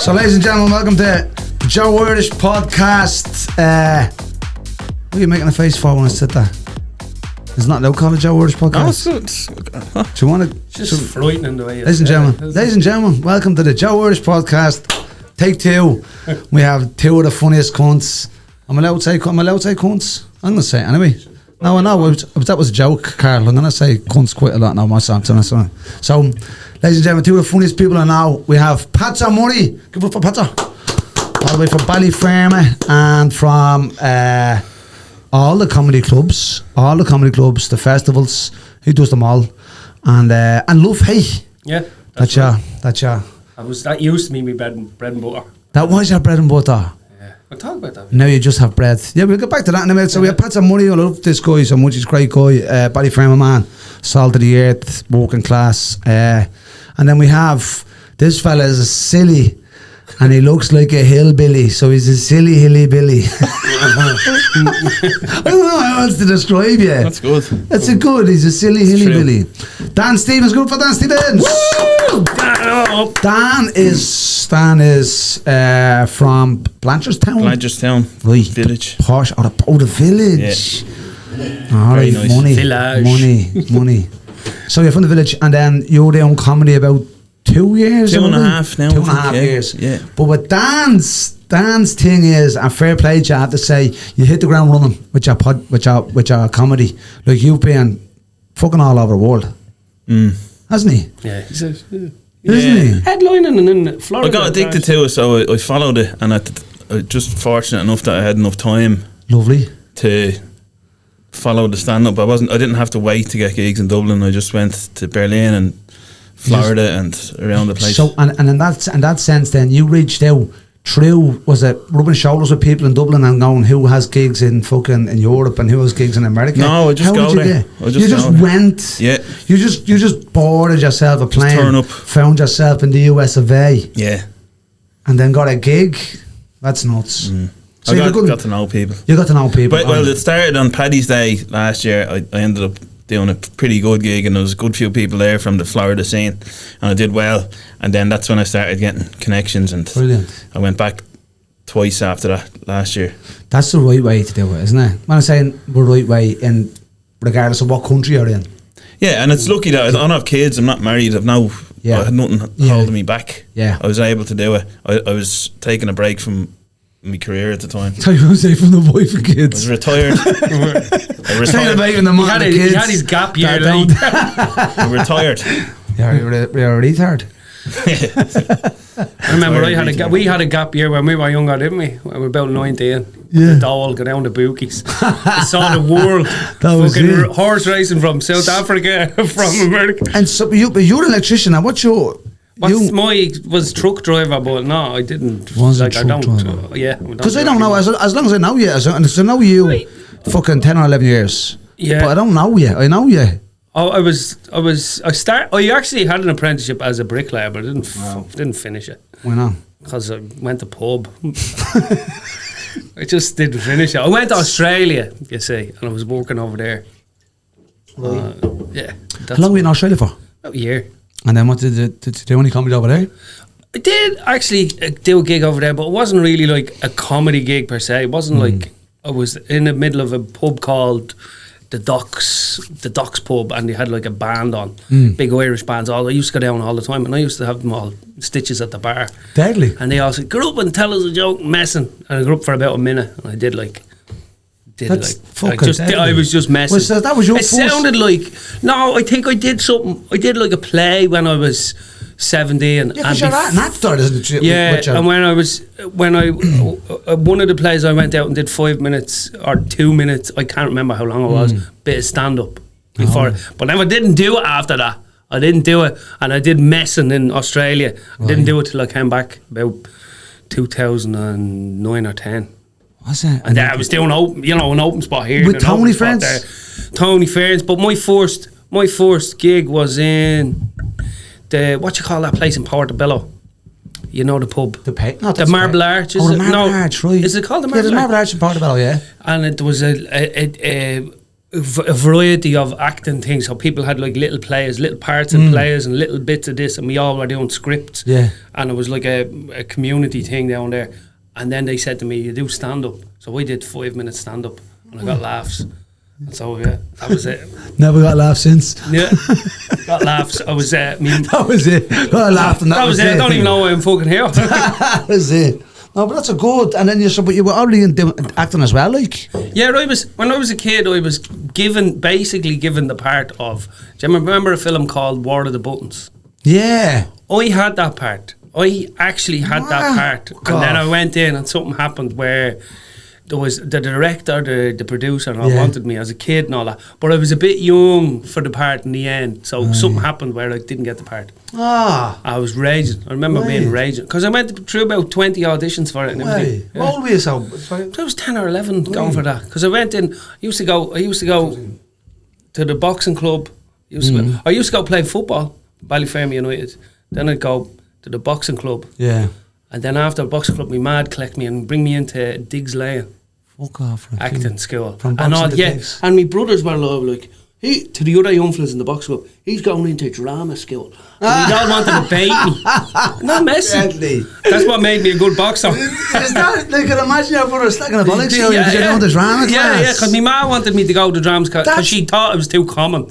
So, ladies and gentlemen, welcome to JoeIrish podcast. What are you making a face for when I said that? It's not called a JoeIrish podcast. No, it's Do you want to? Just frightening the way. Ladies and gentlemen, welcome to the JoeIrish podcast. Take two. We have two of the funniest cunts. I'm allowed to say cunts. I'm going to say it anyway. No, I know. That was a joke, Carl. I'm going to say cunts quite a lot now, my songs. So, ladies and gentlemen, two of the funniest people I know. We have Patser and Dan. Give it up for Patser. All the way from Ballyfermot and from all the comedy clubs, the festivals. He does them all. And love, hey. Yeah. That's ya. That used to be my bread and butter. That was your bread and butter. We'll talk about that. Now you just have bread. Yeah, we'll get back to that in a minute. So we have Patser and Dan. I love this guy so much. He's a great guy. Ballyfermot man. Salt of the earth. Working class. And then we have this fella is a silly. And he looks like a hillbilly, so he's a silly hilly-billy. I don't know how else to describe you. That's good. That's a good. He's a silly hilly-billy. Dan Stevens, good for Dan Stevens. Woo! Dan is from Blanchardstown. Right. Village. Posh. The village. Yeah. All right, nice. Money. So you're from the village, and then you're doing comedy about 2 years? 2.5 now. 2.5 years. Yeah. But what Dan's thing is, and fair play to you, I have to say, you hit the ground running with your comedy. Like you've been fucking all over the world. Hasn't he? Yeah. Isn't he? Headlining in Florida. I got addicted to it, so I followed it, and I just fortunate enough that I had enough time. Lovely. To follow the stand-up. I didn't have to wait to get gigs in Dublin. I just went to Berlin and Florida and around the place. So and in that sense, then you reached out through, was it rubbing shoulders with people in Dublin and going who has gigs in Europe and who has gigs in America? No, I just go there. You just went. Yeah. You just boarded yourself a plane. Turn up. Found yourself in the US of A. Yeah. And then got a gig. That's nuts. So I got to know people. You got to know people. But, well, it started on Paddy's Day last year. I ended up doing a pretty good gig, and there was a good few people there from the Florida scene, and I did well. And then that's when I started getting connections, and brilliant. I went back twice after that last year. That's the right way to do it, isn't it? When I'm saying the right way, in regardless of what country you're in. Yeah, and it's lucky that I don't have kids. I'm not married. I had nothing holding me back. Yeah, I was able to do it. I was taking a break from my career at the time. So you want to say from the wife and kids? I was retired. He had his gap year. I retired. You're a retard. I remember we had a gap year when we were younger, didn't we? When we were about 19. Yeah. The doll go down the bookies. I saw the world. That was fucking horse racing from South Africa, from America. And so you're an electrician. Now what's your... was truck driver, but no, I didn't. Wasn't truck driver? Yeah. Because I don't know, as long as I know you, as I know you fucking 10 or 11 years. Yeah. But I don't know you. I know you. Oh, I actually had an apprenticeship as a bricklayer, but I didn't finish it. Why not? Because I went to pub. I just didn't finish it. I went to Australia, you see, and I was working over there. Yeah. How long were you in Australia for? About a year. And then what did you do any comedy over there? I did actually do a gig over there, but it wasn't really like a comedy gig per se. It wasn't like I was in the middle of a pub called the Docks pub, and they had like a band on, big Irish bands. I used to go down all the time, and I used to have them all stitches at the bar. Deadly. And they all said, "Get up and tell us a joke, messing." And I grew up for about a minute, and I did like. I was just messing. So that was your It sounded like I think I did something. I did like a play when I was 17. Yeah, because you're an actor, isn't it? Yeah, and when I one of the plays I went out and did 5 minutes or 2 minutes. I can't remember how long it was. Bit of stand up before, but then I didn't do it after that. I didn't do it, and I did messing in Australia. I didn't do it till I came back about 2009 or 10. What's that? And I was doing an open spot here with Tony Friends. Tony Friends, but my first gig was in the what you call that place in Portobello. You know the pub, the Marble Arch. The Marble Arch, right? Is it called the Marble Arch? Yeah, there's Marble Arch in Portobello, yeah. And it was it a variety of acting things. So people had like little plays, little parts and plays, and little bits of this, and we all were doing scripts. Yeah. And it was like a community thing down there. And then they said to me, "You do stand up." So we did 5 minutes stand up, and I got laughs. And so yeah, that was it. Never got laughs since. Yeah, got laughs. I was That was it. Got a laugh and that was it. I don't even know why I'm fucking here. That was it. No, but that's a good. And then but you were already acting as well, like. Yeah, when I was a kid, I was basically given the part of. Do you remember a film called War of the Buttons? Yeah. I had that part. I actually had that part, and then I went in, and something happened where there was the director, the producer, and all wanted me as a kid and all that. But I was a bit young for the part in the end, so something happened where I didn't get the part. I was raging. I remember being raging because I went through about 20 auditions for it and everything. How old were you? So I was 10 or 11 going for that because I went in. I used to go to the boxing club. I used to go play football, Ballyfermot United. Then I'd go to the boxing club. Yeah. And then after the boxing club, my mad collect me and bring me into Diggs Lane. Fuck off. Acting school. From and boxing all, to yeah. Diggs. And my brothers were like, to the other young fellas in the boxing club, he's going into drama school. And they all wanted to bait me. Not messing. Deadly. That's what made me a good boxer. Is that, like, can imagine your brother slacking a bollocks show because you're going to drama class? Yeah, because my ma wanted me to go to drama class because she thought it was too common.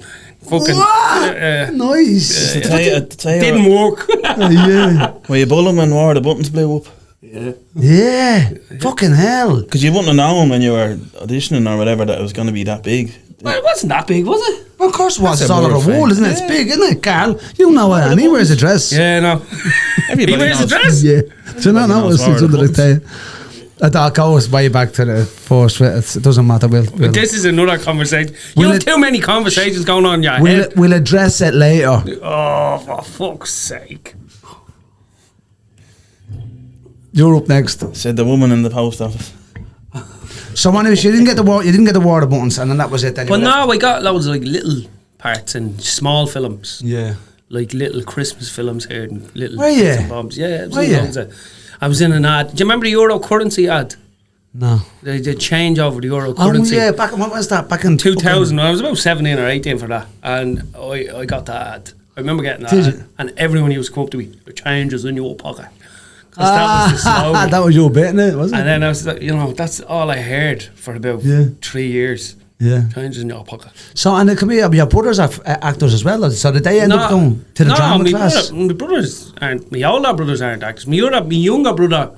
Fucking nice. Didn't work. Yeah. Were you bullying when War of the Buttons blew up? Yeah. Fucking hell. Because you wouldn't have known when you were auditioning or whatever that it was going to be that big. Well, it wasn't that big, was it? Well, of course it was. That's It's a all over word the wall, frame. isn't it? It's big, isn't it, Carl? You know it. And he wears a dress. Yeah, no. Everybody He wears a knows. dress? Yeah. Do you not know knows it's War of the something to tell you? That goes way back to the first. It doesn't matter. We'll This is another conversation. You have too many conversations going on in your head. we'll address it later. Oh, for fuck's sake. You're up next. Said the woman in the post office. So anyway, you didn't get the water buttons, and then that was it. Then But no, I got loads of like little parts in small films. Yeah. Like little Christmas films here and little Were bits you? and bobs. Yeah, it was Were in you? loads of- I was in an ad. Do you remember the Euro currency ad? No. They change over the Euro Oh currency. yeah, back. What was that? Back in 2000. I was about 17 or 18 for that, and I got that ad. I remember getting that Did ad, you? and everyone used to come up to me. The change is in your pocket. 'Cause that was the slogan. that was your bit, innit? Wasn't And it? then I was, that's all I heard for about 3 years. Yeah. Change is in your pocket. So and it can be your brothers are actors as well. So did they end up going to the drama class? My brothers aren't. My older brothers aren't actors. My younger brother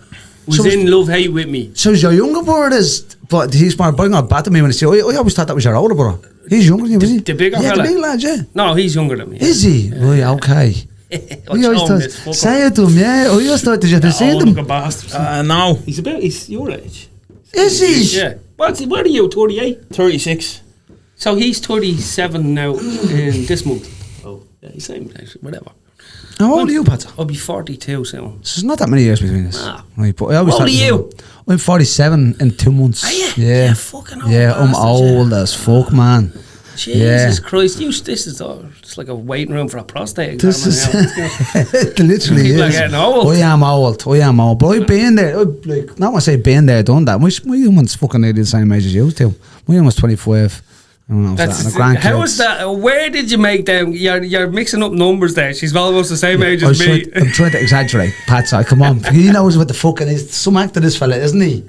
was So in Love Hate with me. So is your younger brother but he's probably not bad to me when he said, I always thought that was your older brother. He's younger than you, was he? The bigger yeah, fella? the big lad, yeah. No, he's younger than me. Is he? Right, okay. I'll show him this fucker. Say it to him, yeah. I always thought, did you ever see Oh, them? look a bastard. No. He's your age. Is he? Yeah. What are you, 38? 36. So he's 37 now in this month. Oh, yeah, he's same age, whatever. How old are you, Pat? I'll be 42 soon. So there's not that many years between us. Nah. Right, but I always How old thought are you? I'm 47 in 2 months. Are you? Yeah. Yeah, fucking old Yeah, I'm bastard, yeah. old as fuck, man. Jesus Christ, this is it's like a waiting room for a prostate This is exam. it literally People are is. getting old. I am old. But I've been there. Like, not want to say been there, done that. My woman's fucking nearly the same age as you too. My woman's 25. How is that? Where did you make them? You're mixing up numbers there. She's almost the same age as me. I'm trying to exaggerate, Patser. Come on, he knows what the fucking is. Some actor, this fella, isn't he?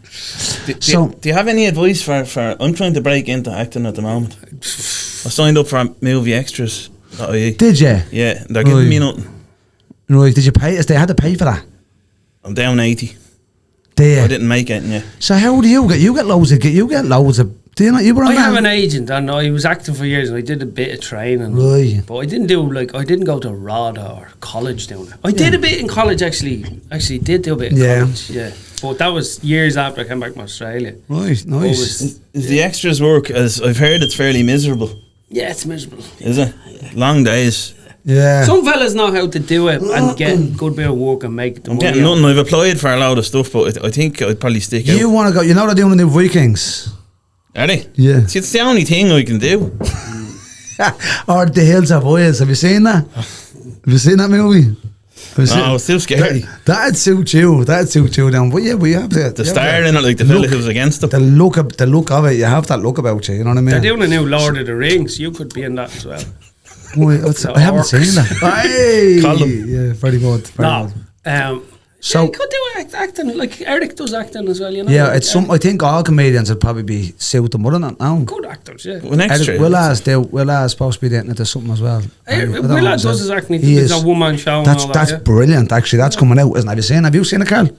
Do you have any advice for? I'm trying to break into acting at the moment. I signed up for movie extras. Did you? Yeah, they're giving me nothing. Right, did you pay? They had to pay for that. I'm down 80. There. I didn't make it. Yeah. So how do you get? You get loads of. Do you know? You were on I have that? an agent, and I was acting for years, and I did a bit of training. Right. But I didn't go to RADA or college down there. I did a bit in college, actually. Actually, did do a bit in college. Yeah. But that was years after I came back from Australia. Right, nice. Is the extras work? As I've heard, it's fairly miserable. Yeah, it's miserable. Is it? Long days. Yeah. Some fellas know how to do it and get a good bit of work and make the I'm money. getting nothing. I've applied for a lot of stuff, but I think I'd probably stick out. You want to go? You know they're doing the new Vikings. Are they? Yeah. See, it's the only thing I can do. Or The Hills Have Eyes. Have you seen that? Have you seen that movie? No, it's still scary. That'd suit you. That'd suit you then. But yeah, we have The star in it, like the fella who was against them. the look of it. You have that look about you. You know what I mean? They're doing a new Lord of the Rings. You could be in that as well. I haven't seen that. Hey, Call them. yeah, very good. Very good. So you could do acting. Like Eric does acting as well. You know. Yeah, it's some. I think all comedians would probably be suit them, wouldn't it? Now, Good actors. Yeah. Well, next year. Will's supposed to be getting into something as well. Will does his acting. He's a one-man show. That's brilliant. Actually, that's coming out, isn't it? Have you seen it, Carl?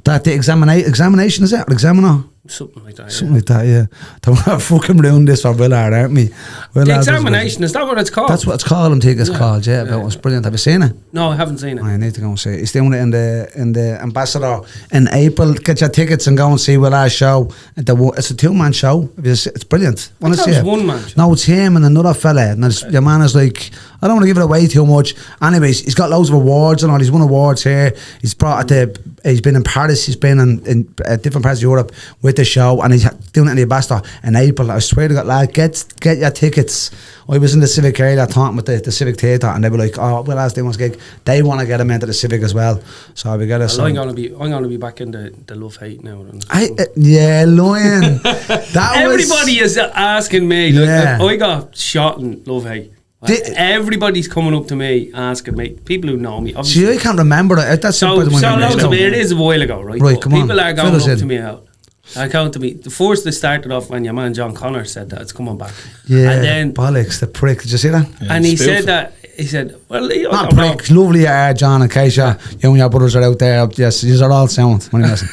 That the examination is it? Or examiner? Something like that. Something like that, yeah. They're fucking ruined this for Willard, aren't we? The examination, is that what it's called? That's what it's called, I think it's called, yeah. But it's brilliant. Have you seen it? No, I haven't seen it. I need to go and see it. He's doing it in the Ambassador in April. Get your tickets and go and see Willard's show. It's a 2-man show. It's brilliant. I thought it was 1-man show. No, it's him and another fella. And your man is like, I don't want to give it away too much. Anyways, he's got loads of awards and all. He's won awards here. He's he's been in Paris. He's been in different parts of Europe with the show, and he's doing it in the Ambassador in April. I swear to God, lad, get your tickets. I was in the Civic area talking with the Civic Theatre, and they were like, "Oh, well, as they want to gig, they want to get him into the Civic as well." So we got I'm gonna be back in the love hate now. Yeah, Lion. Everybody is asking me. Like, I got shot in love hate. Everybody's coming up to me asking me, people who know me. Obviously. See, I can't remember that. That's it is a while ago, right? Right, come on. People are going up to me out. The first they started off when your man John Connor said that it's coming back. Yeah, and then bollocks, the prick. Did you see that? Yeah, and he said that. He said, "Well, not prick. Lovely, John and Keisha. You and your brothers are out there. Yes, these are all sound. What are you missing?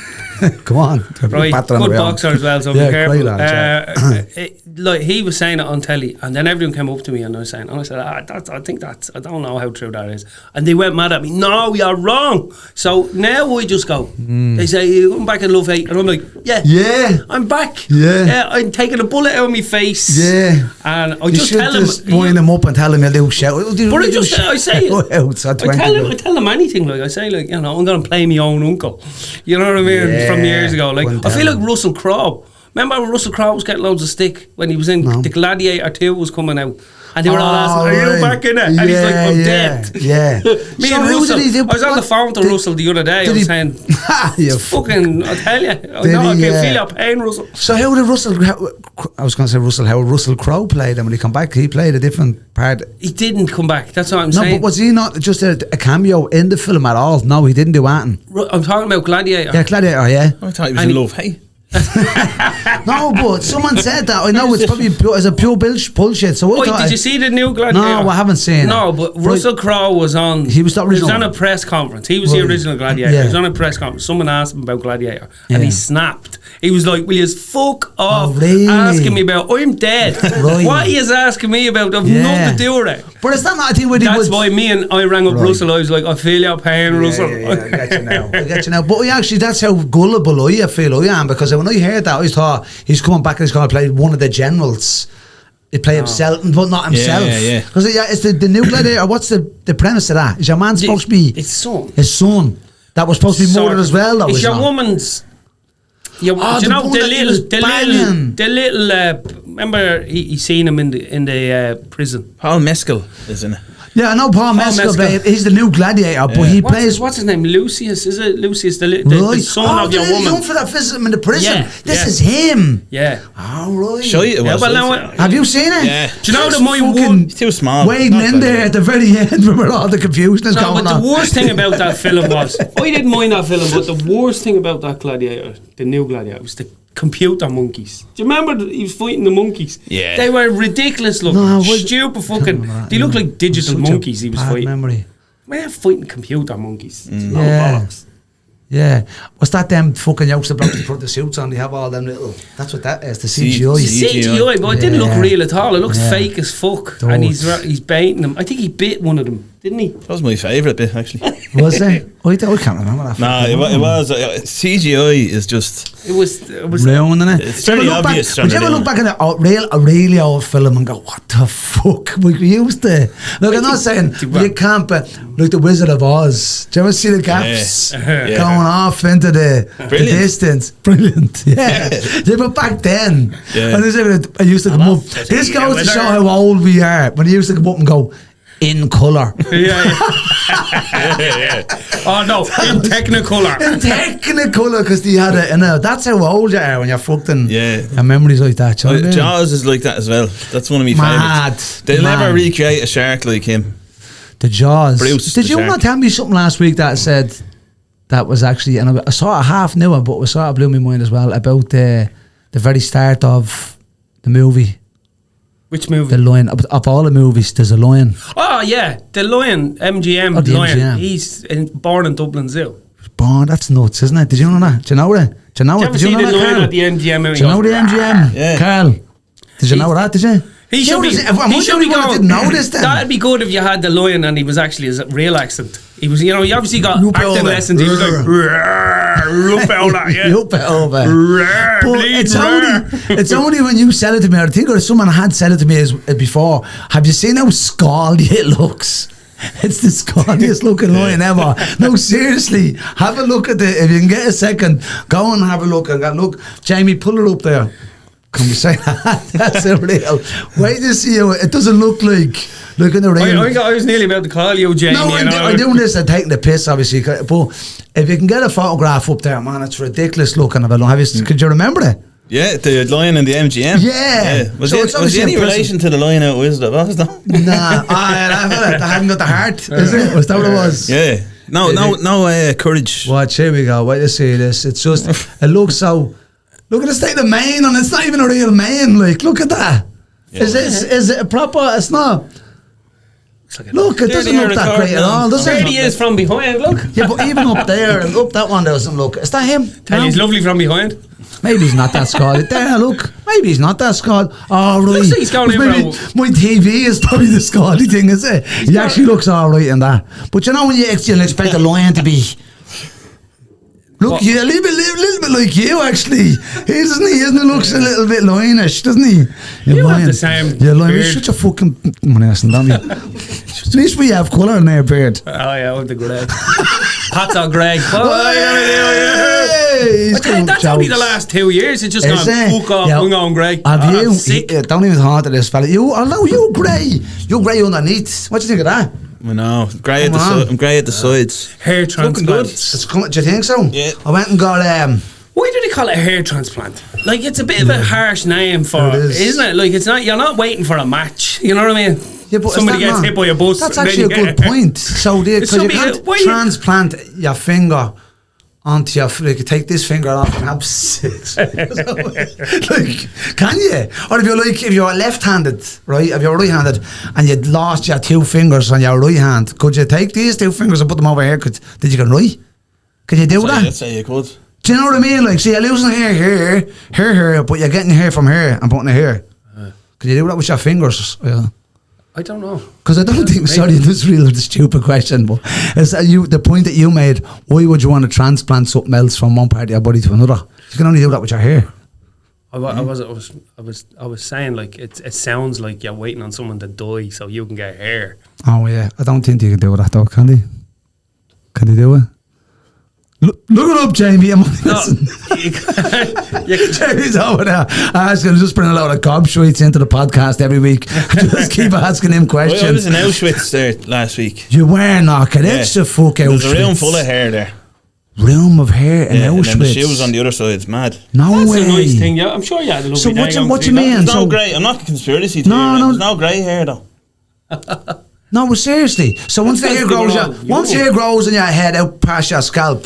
Come on, right? Good boxer as well. So be careful. Like he was saying it on telly, and then everyone came up to me and I was saying, and I said, I don't know how true that is, and they went mad at me. No, you're wrong. So now I just go. They say you're going back in love hate, and I'm like, yeah, I'm back. Yeah, I'm taking a bullet out of my face. Yeah, and I just tell him, wind him up and tell him he'll do shout. But I say it. I tell them anything. Like I say, like I'm going to play my own uncle. You know what I mean? Yeah, from years ago. Like I feel like Russell Crowe. Remember when Russell Crowe was getting loads of stick when he was in the Gladiator 2 was coming out, and they were all asking, "Are you back in it?" And he's like, "I'm dead." Yeah. Me and Russell. I was on the phone to Russell the other day. I was saying, "Fucking, I tell you, I can feel your pain, Russell." So how did Russell? I was going to say Russell. How Russell Crowe played, and when he come back, he played a different part. He didn't come back. That's what I'm saying. No, but was he not just a cameo in the film at all? No, he didn't do anything. I'm talking about Gladiator. Yeah, Gladiator. Yeah. I thought he was in love. Hey. No, but someone said that. I know it's probably a pure bullshit. So did you see the new Gladiator? No, I haven't seen it. No, but Russell Crowe was on. He was the original. He was on a press conference. He was the original Gladiator. Yeah. He was on a press conference. Someone asked him about Gladiator, and he snapped. He was like, "Will you fuck off asking me about? I'm dead. What he is asking me about? I've nothing to do with it." But it's not. I think that's why I rang up Russell. I was like, "I feel your pain, Russell." I get you now. I get you now. But actually, that's how gullible I feel I am, because when I heard that, I thought he's coming back and he's going to play one of the generals. He play himself, but not himself. Yeah. Because it's the new Gladiator. What's the premise of that? Is your man supposed to be his son? His son that was supposed to be murdered as well. Though, is your woman's? Do you know the little? Remember he seen him in the prison. Paul Mescal is in it. Yeah, I know Paul Mescal. He's the new Gladiator, but he plays. What's his name? Lucius. Is it Lucius, the son of your woman? Known for that visit him in the prison. Yeah, this is him. Yeah. All right. Show you. Have you seen it? Yeah. Do you know that my one? It's too small. Wading in there at the very end where all the confusion is going on. But the worst thing about that film was, I didn't mind that film, but the worst thing about that Gladiator, the new Gladiator, was the computer monkeys. Do you remember he was fighting the monkeys? Yeah. They were ridiculous looking. Stupid fucking. They look like digital monkeys he was fighting. Memory. Man, fighting computer monkeys. Bollocks. Yeah. Was that them fucking yokes about to put the suits on? They have all them little. That's what that is. The CGI. CGI, but it didn't look real at all. It looks fake as fuck. And he's baiting them. I think he bit one of them, didn't he? That was my favourite bit, actually. Was it? I can't remember that. No, it was. CGI is just. It was ruining it. It's very obvious. Would you ever look back at a really old film and go, "What the fuck? We used to." Look, I'm not saying you can't, but like the Wizard of Oz. Do you ever see the gaps going off into the distance? Brilliant. Yeah. But back then, I used to come up. This goes to show how old we are. When he used to come up and go, "In colour." Yeah. Oh no, in Technicolor. In Technicolor, because they had it. And that's how old you are when you're fucked in Yeah. memories like that. You know what I mean? Jaws is like that as well. That's one of my favourites. They'll never recreate a shark like him. The Jaws. Bruce, Did the you shark. not tell me something last week that said that was actually, and I sort of half knew it, but it sort of blew my mind as well, about the very start of the movie. Which movie? The Lion. Of all the movies, there's a lion. Oh yeah, the Lion, MGM, Oh, the Lion. MGM. He's born in Dublin Zoo. Born, that's nuts, isn't it? Did you know that? Do you know that? Do you know it? Did Did you you ever know see the that, Lion Carl? at the MGM? Do you know the MGM? Yeah. Carl, did you know that, did you? He should be. He should be going. Didn't know this then. That'd be good if you had the Lion and he was actually his real accent. He was, he obviously got Rupe acting over. lessons. He was like, Rupe over, yeah. Rupe over. But Bleed, it's only when you said it to me, or I think someone had said it to me before. Have you seen how scaldy it looks? It's the scaldiest looking lion ever. No, seriously, have a look at it. If you can get a second, go and have a look. And look, Jamie, pull it up there. Can we say that? That's a real. Wait to see how it doesn't look like. Look at the real. I was nearly about to call you Jamie. No, I'm doing this and taking the piss, obviously. But if you can get a photograph up there, man, it's ridiculous looking of it. Could you remember it? Yeah, the lion in the MGM. Yeah. Was So it it's was he any obviously relation to the lion out of Wisdom? Was there? Nah, I hadn't got the heart. Is it? Was that what it was? Yeah. No, courage. Watch, here we go. Wait to see this. It's just, it looks so. Look at the state of mane, and it's not even a real mane. Like, look at that. Yeah. Is it a proper? It's not. Like Look, it doesn't look that great at all, does There it? he is from behind, look. Yeah, but even up there and up that one doesn't look. Is that him? Tell you, he's lovely from behind. Maybe he's not that scalded. There, look. Maybe he's not that scalded. Oh, right. Looks like he's going in Maybe for my TV is probably the scaldy thing, is it? He actually looks all right in that. But you know when you expect a lion to be... Look, yeah, a little bit like you, actually. Isn't he? Isn't he? Looks a little bit lionish, doesn't he? You have the same Yeah, lion. You're beard. such a fucking... Listen, don't you? At least we have colour in our beard. Oh yeah, with the Greg. Patser Greg. Hey, he's doing That's only the jokes. last 2 years. It's just Is gone it? fuck off. Yeah. I'm going Greg. Have Oh, you? I'm sick. Don't even talk to this fella. You're grey. You're grey underneath. What do you think of that? I know. Grey at the Come on. I'm grey at the sides. Hair Looking good. transplants. Do you think so? Yeah. I went and got Why do they call it a hair transplant? Like, it's a bit of a harsh name for It is. isn't it? Like, it's not. You're not waiting for a match. You know what I mean? Yeah, but Somebody is that gets not- hit by a bus. That's and then actually a you good get point. So, because you somebody- can't why you- transplant your finger onto your. Like, you take this finger off and have six. Like, can you? Or if you're left-handed, right? If you're right-handed and you'd lost your 2 fingers on your right hand, could you take these 2 fingers and put them over here? Did you can right? Can you do that? Let's say you could. Do you know what I mean? Like, see, you're losing here, but you're getting hair from here and putting it here. Can you do that with your fingers? Yeah. I don't know. Because I don't think, sorry, this is really a stupid question, but it's the point that you made, why would you want to transplant something else from one part of your body to another? You can only do that with your hair. I was saying, like, it sounds like you're waiting on someone to die so you can get hair. Oh, yeah. I don't think you can do that, though, can they? Can they do it? Look it up, Jamie. I'm only listening. Jamie's over there asking, just bring a lot of gobshites into the podcast every week. Just keep asking him questions. I was in Auschwitz there last week. You were knocking it the fuck out. There's a room full of hair there. Room of hair in And then the Auschwitz. shoes on the other side. It's mad. No That's way. a nice thing. Yeah, I'm sure you had a lovely So day. what going you to see mean? that. There's no So- grey. I'm not conspiracy No, theory. no. There's no grey hair though. No, but seriously. So once the That's hair good grows, around. once the hair grows in your head out past your scalp,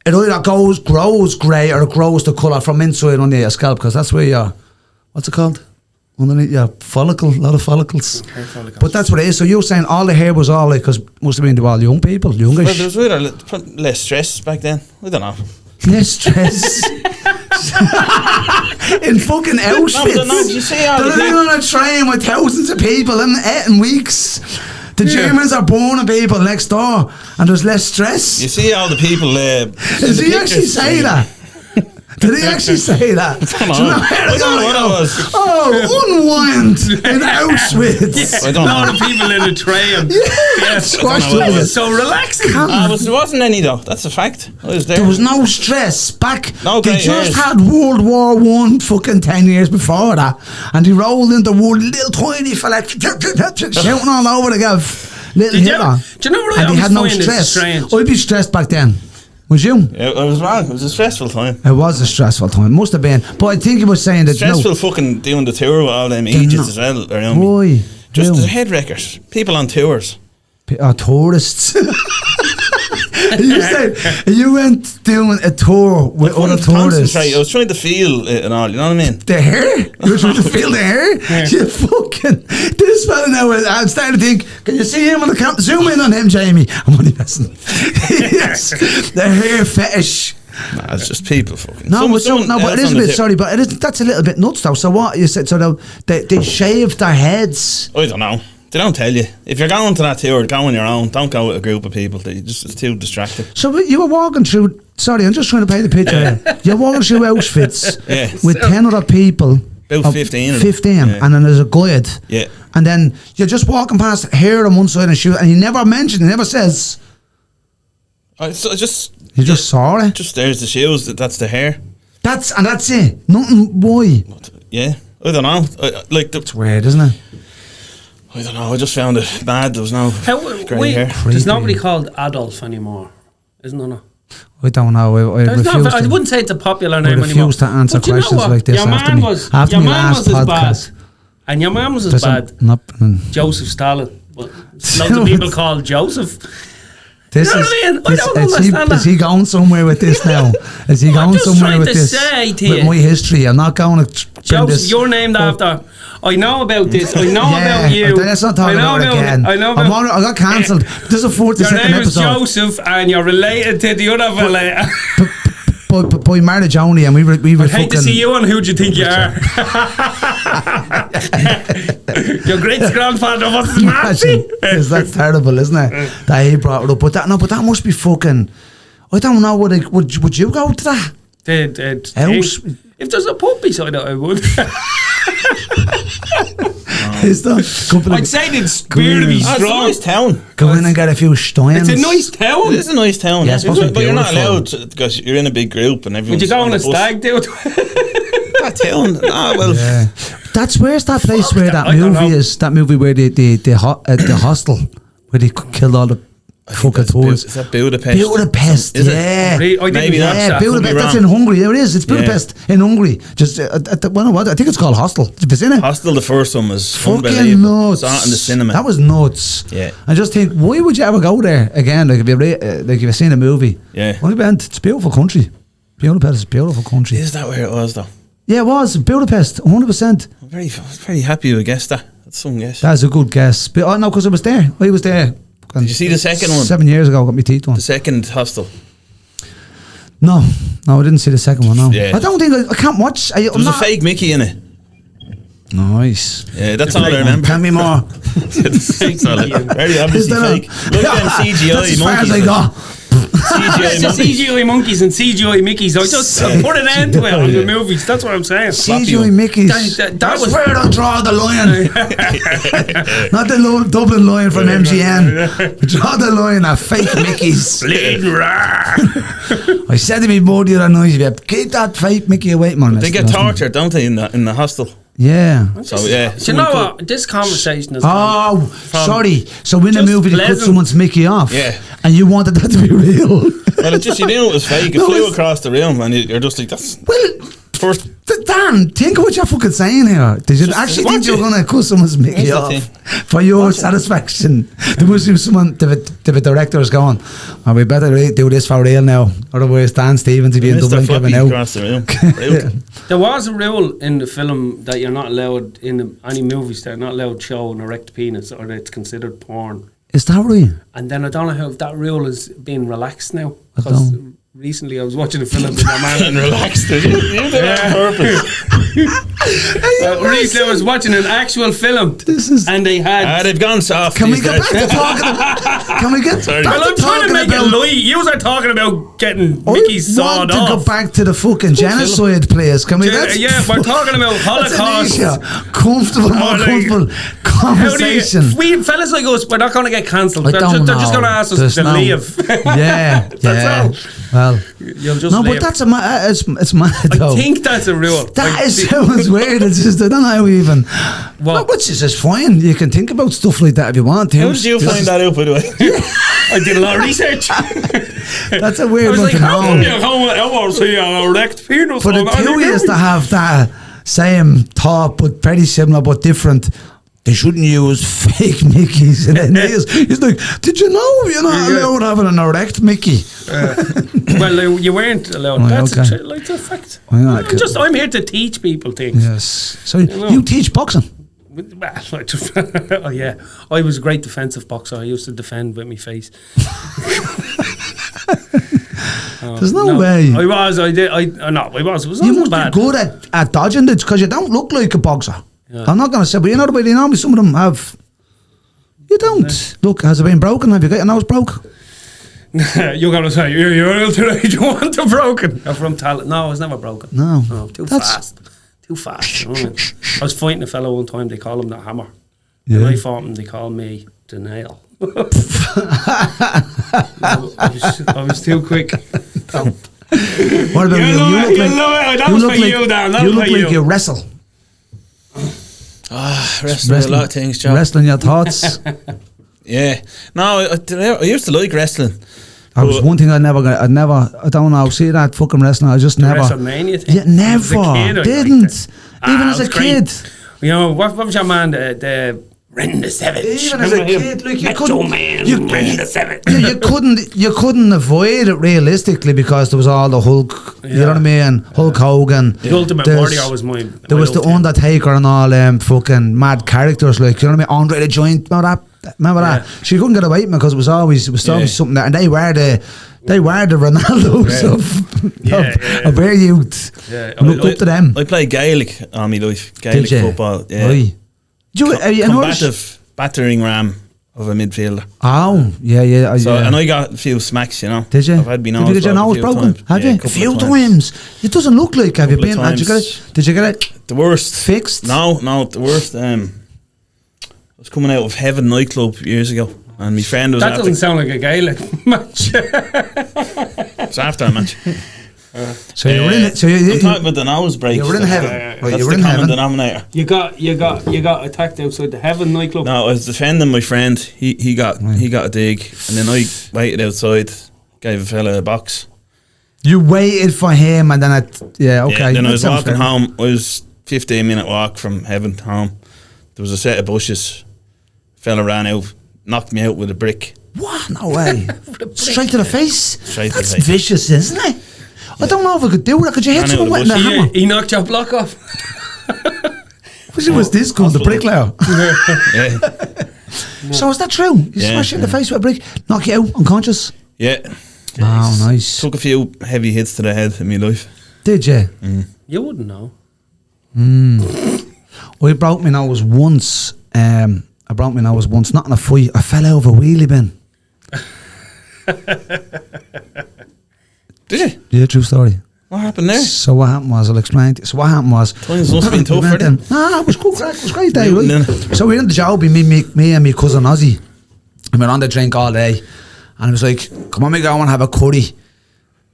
it either grows grey or it grows the colour from inside under your scalp, because that's where your, what's it called? Underneath your follicle, a lot of follicles. Hair follicles. But that's what it is. So you're saying all the hair was all like, because must have been to all young people, youngish. Well, there was either less stress back then. I don't know. Less stress. In fucking Auschwitz. No, you see all They're the living on a train with thousands of people in weeks. The Germans are burning people next door and there's less stress. You see all the people. Does he actually say that? Did he actually say that? I don't know. I don't know what it was. Oh, unwind in Auschwitz. I don't A lot know. of people in a train. Yeah, squashed I don't know up what it with was. So relaxing. There wasn't any though. That's a fact. I was there. There was no stress back. No They grey just hairs. had World War I fucking 10 years before that, and they rolled into war, little tiny fella shouting all over the gav. Little Hitler. Do you know what I and they always had no find is stress. strange? I'd be stressed back then. Was you? Yeah, I was wrong. It was a stressful time. It was a stressful time. Must have been. But I think he was saying that Stressful fucking doing the tour with all them Egypts as well around me. Why? Just Ew. the head wreckers. People on tours. Tourists. You said you went doing a tour with other tourists. I was trying to feel it and all, you know what I mean? The hair? You were trying to feel the hair? You fucking... This fella now, I'm starting to think, can you see him on the camera? Zoom in on him, Jamie. I'm only messing. Yes. The hair fetish. Nah, it's just people fucking. But it is a bit, sorry, but that's a little bit nuts though. So what, you said, so they shaved their heads? I don't know. They don't tell you. If you're going to that tour, go on your own. Don't go with a group of people. It's too distracting. So you were walking through... Sorry, I'm just trying to paint the picture here. You're walking through Auschwitz with 10 other people. About 15. 15, yeah. and then there's a guide. Yeah. And then you're just walking past hair on one side and shoe, and he never mentioned, he never says... I just... You just saw it? Just there's the shoes, that's the hair. That's it. Nothing, why? Yeah. I don't know. It's weird, isn't it? I don't know, I just found it bad. There was no grey hair. There's nobody called Adolf anymore, isn't there? No? I don't know. I wouldn't say it's a popular name anymore. I refuse to answer questions like this after my last podcast. And your man was as bad. Joseph Stalin. But loads of people called Joseph. This you know what I mean? I don't understand that. Is he going somewhere with this now? Is he going somewhere with this? With my history, I'm not going to. Joseph, you're named after. I know about this. I know about you. Let's not talk about it again. I know about. I got cancelled. This is a 42nd episode. Your name is Joseph, and you're related to the other fella. But we married Joni, and we were. I'd hate to see you, and who do you think you are? Your great grandfather was a Nazi. That's terrible, isn't it? That he brought it up, but that must be fucking. I don't know. Would you go to that? If there's a pub beside it, I would. I'd say it's really strong. It's a nice town. Go in and get a few steins. It's a nice town. It is a nice town. Yeah, but you're not allowed to, because you're in a big group and everyone's. Would you go on a stag do it? That town? Well. Yeah. Where's that place where that movie is? That movie where the hostel where they killed all the fucking tourists. Is that Budapest? Budapest, yeah. Maybe Budapest. That's in Hungary. There it is. It's Budapest in Hungary. Just I think it's called Hostel. Have you seen it? Hostel, the first one was fucking nuts. Saw it in the cinema. That was nuts. Yeah. I just think, why would you ever go there again? Like if you've seen a movie. Yeah. Well, it's a beautiful country. Budapest is a beautiful country. Is that where it was though? Yeah, it was Budapest, 100%. I'm very happy you guessed that. That's some guess. That's a good guess. But no, because I was there. I was there. Did you see the second one? 7 years ago, I got my teeth done. The second Hostel? No, I didn't see the second one, no. Yeah. I don't think, I can't watch. There's a fake Mickey in it. Nice. Yeah, that's all I remember. Tell me more. That's all very obviously fake. Look at them CGI that's as far monkeys. As I got. CGI monkeys and CGI Mickeys. I just put an end to it on the movies. That's what I'm saying. CGI Mickeys. That's where I draw the line. Not the Dublin line from MGM. Draw the line at fake Mickeys. I said to me both the other night, keep that fake Mickey away, man. They get tortured, don't they, in the hostel? Yeah. So yeah. Do you know what? This conversation is. Sorry. So in the movie they cut someone's Mickey off. Yeah. And you wanted that to be real. Well, it's just you knew it was fake. It flew across the room, and you're just like, that's. Well, first. Dan, think of what you're fucking saying here. Did you actually think you were going to cut someone's Mickey off for your satisfaction? There must be someone, the director's going, oh, we better do this for real now. Otherwise, Dan Stevens will be in Dublin giving out. There was a rule in the film that you're not allowed, in any movies, they're not allowed to show an erect penis or it's considered porn. Is that right? And then I don't know how that rule is being relaxed now. Because recently I was watching a film with my man. And relaxed, did you? You did it on purpose. Recently I was watching an actual film. And they had. They've gone soft. Can we get back to talking? Can we get back Well, I'm trying to make it light. You are talking about getting Mickey's sawed off. I want to go back to the fucking genocide place. Can we? Yeah, we're talking about Holocaust. Comfortable, more comfortable conversation. We fellas like us, we're not going to get cancelled. They're just going to ask us to leave. Yeah, That's all. Well, You'll just no, live. but that's it's mad though. I think that's a rule. That sounds weird. It's just I don't know how even. What? Which is just fine. You can think about stuff like that if you want to. How did you find that out, by the way? I did a lot of research. That's a I weird was one like, to how come know. you ever see a erect penis? For the two years to have that same thought, but very similar but different. They shouldn't use fake Mickeys in their nails. He's like, did you know you're not allowed having an erect Mickey? Well, you weren't allowed. Right, That's okay. like a fact. Well, okay. I'm here to teach people things. Yes. So you teach boxing? Well, oh yeah, I was a great defensive boxer. I used to defend with my face. There's no way. I was. I did. I no. I was. It was You not must bad. be good at dodging it because you don't look like a boxer. Yeah. I'm not going to say, but you know the way they normally some of them have. You don't. Look, has it been broken? Have you got your nose broke? You're gonna say you're ill today. You want it broken? I'm from talent. No, it was never broken. No. Too That's- fast. Too fast. You know what I mean? I was fighting a fellow one time. They call him the hammer. Yeah. When I fought him, they called me the nail. I was too quick. What about You you? look- You you look like look- that was for you, Dan. That you was look for like you. you wrestle. Wrestling a lot of things, Joe. Wrestling your thoughts. Yeah. No, I used to like wrestling. I was one thing I don't know, see that fucking wrestling, I just never. WrestleMania thing? Yeah, never. As a kid, I Didn't. liked it. Even Ah, as it a was great. kid. You know, what was your man, the Ren the Savage? Even as a Remember him? kid, like you Macho couldn't. Man, you, Ren the Savage. yeah, you couldn't avoid it realistically because there was all the Hulk, you know what I mean? Hulk Hogan. The Ultimate There's- Warrior was mine. There was the Undertaker and all them fucking mad characters, like, you know what I mean? Andre the Giant, remember that? She couldn't get away from it because it was always something that, and they were the Ronaldos of their youth. Yeah. I looked up to them. I played Gaelic all my life. Gaelic Did you? football. Yeah. Right. Are you an Irish? Combative, battering ram of a midfielder. Oh, yeah. So, yeah. and I got a few smacks, you know. Did you? I've had my nose Did you get your nose broken broken? Have you? couple A few of times. It doesn't look like. Have you Couple of been? Did you get it The worst. fixed? No, the worst. I was coming out of Heaven nightclub years ago, and my friend was That after. doesn't sound like a Gaelic match. It's after a match. So you were in it. So I'm you talking about the nose break. were in heaven. That's Right, you the were in common heaven. denominator. You got attacked outside the Heaven nightclub. No, I was defending my friend. He got a dig, and then I waited outside, gave a fella a box. You waited for him, and then okay. Yeah, then I that was sounds walking fair. home. I was 15-minute walk from Heaven to home. There was a set of bushes. Fella ran out, knocked me out with a brick. What? No way. Straight to the face. Straight to the That's face. vicious, isn't it? I don't know if I could do that. Could you hit Ran out someone of with the a bush. hammer? He knocked your block off. Was this called the bricklayer? Yeah, So is that true? You Yeah, smash you in the face with a brick, knock you out unconscious. yeah. Oh, nice. Took a few heavy hits to the head in my life. Did you? You wouldn't know. I broke my nose once. Not in a fight. I fell out of a wheelie bin. Did you? Yeah, true story. What happened there? So what happened was, I'll explain to you. So what happened was... Times must have been tough for them. Nah, it was good crack. It was great day, right? No. So we were in the job, me and my cousin Ozzy. And we were on the drink all day. And it was like, come on, we go and have a curry.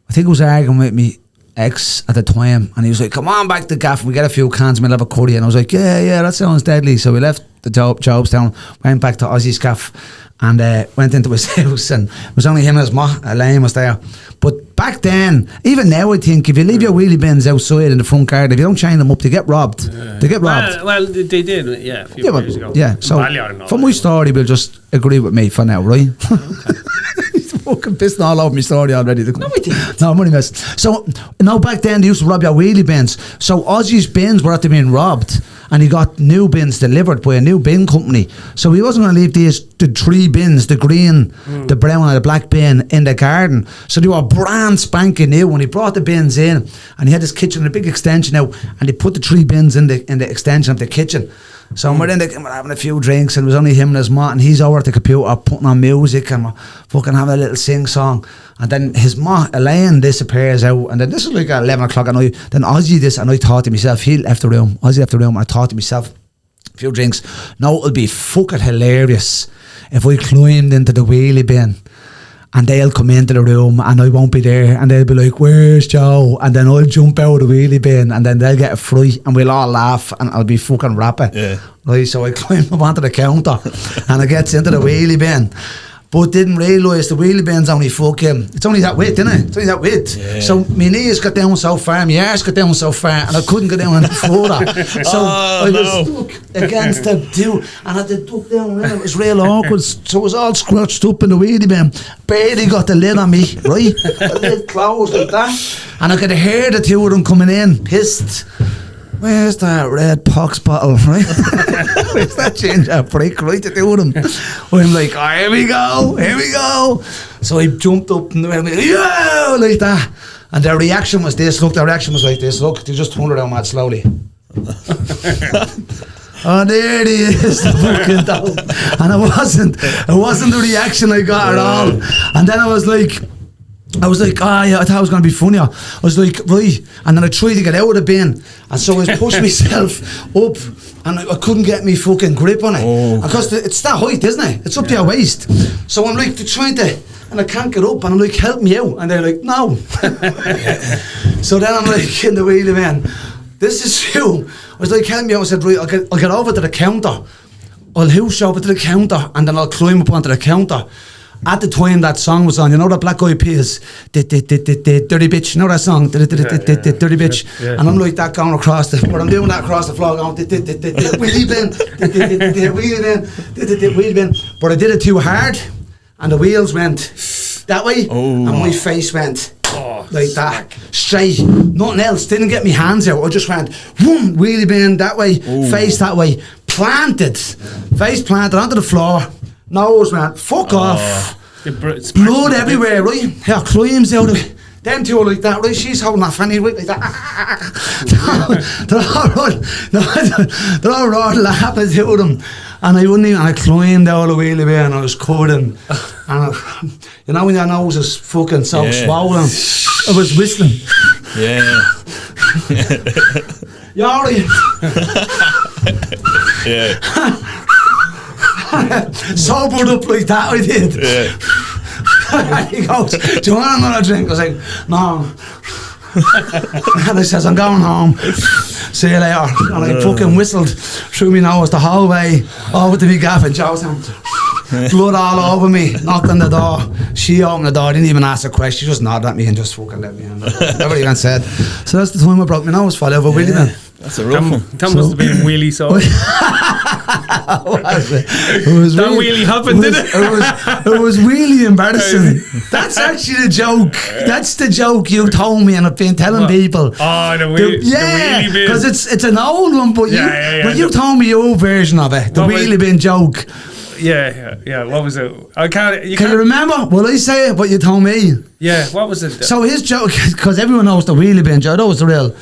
I think I was arguing with me ex at the time. And he was like, come on back to Gaff. We get a few cans and we'll have a curry. And I was like, yeah, that sounds deadly. So we left the jobs down, went back to Ozzy's gaff. And went into his house, and it was only him and his ma. Elaine was there. But back then, even now, I think if you leave your wheelie bins outside in the front garden, if you don't chain them up, they get robbed. They get robbed. Well, they did, yeah, a few years ago. Yeah. So for my story, we'll just agree with me for now, right? He's fucking pissing all over my story already. No, I didn't. No, I'm only messing. So back then they used to rob your wheelie bins. So Ozzy's bins were after being robbed. And he got new bins delivered by a new bin company. So he wasn't going to leave the 3 bins, the green, the brown and the black bin in the garden. So they were brand spanking new when he brought the bins in. And he had his kitchen, a big extension out, and they put the 3 bins in the extension of the kitchen. So we're having a few drinks, and it was only him and his ma, and he's over at the computer putting on music, and we're fucking having a little sing-song. And then his ma, Elaine, disappears out, and then this is like at 11 o'clock at night. Then Ozzy and I thought to myself, Ozzy left the room, and I thought to myself, a few drinks, now it'll be fucking hilarious if I climbed into the wheelie bin and they'll come into the room and I won't be there, and they'll be like, where's Joe? And then I'll jump out of the wheelie bin, and then they'll get a fright and we'll all laugh and I'll be fucking rapping. Yeah. Right, so I climb up onto the counter and I gets into the wheelie bin, but didn't realise the wheelie bin's only fucking, it's only that width, isn't it? It's only that width. Yeah. So my knees got down so far, my arse got down so far, and I couldn't go down any further. So I was stuck against the two, and I had to duck down, and it was real awkward. So it was all scratched up in the wheelie bin. Barely got the lid on me, right? The lid closed like that, and I could hear the two of them coming in, pissed. Where's that red pox bottle, right? Where's that ginger prick, right, to do with them? I'm like, oh, here we go. So I jumped up and went, yeah, like that. And their reaction was this, look, they just turned around mad slowly. Oh, there he is, the fucking dog. And it wasn't the reaction I got at all. And then I was like, oh yeah, I thought it was going to be funny. I was like, right, and then I tried to get out of the bin, and so I pushed myself up, and I couldn't get me fucking grip on it, because it's that height, isn't it? It's up to your waist. So I'm like, they're trying to, and I can't get up, and I'm like, help me out, and they're like, no. So then I'm like, in the wheelie man, this is you. I was like, help me out. I said, right, I'll get over to the counter. I'll house over to the counter, and then I'll climb up onto the counter. At the time that song was on, you know that Black Eyed Peas, Dirty Bitch, you know that song, Dirty Bitch, and I'm like that going across the, but I'm doing that across the floor going, Wheelie bin, but I did it too hard, and the wheels went that way, and my face went like that, straight, nothing else, didn't get me hands out, I just went, whoom, wheelie bin that way, face that way, face planted onto the floor. Nose went, fuck off. Blood everywhere, right? Yeah, climbs out of it. Them two are like that, right? She's holding that fanny right like that. They're all right laughing to them. And I climbed out of the wheelie bin, and I was covered in, and you know when your nose is fucking so swollen, I was whistling. Yeah. Yari. Yeah. Sobered up like that, I did. Yeah. He goes, do you want another drink? I was like, no. And I says, I'm going home. See you later. And I fucking whistled through me nose the whole way over to me gaff in Joestown. Blood all over me. Knocked on the door. She opened the door. Didn't even ask a question. She just nodded at me and just fucking let me in. Never even said. So that's the time I broke my nose. Fell over Wheelie then. That's a rough one. That must have been Wheelie sauce. That wheelie happened, didn't it? It was really embarrassing. That's actually the joke. That's the joke you told me, and I've been telling people. Oh, the wheelie bin. Because it's an old one, but you told me your version of it. The wheelie bin joke. Yeah. What was it? Can you remember? Will I say it? What you told me? Yeah. What was it? So his joke, because everyone knows the wheelie bin joke. That was the real.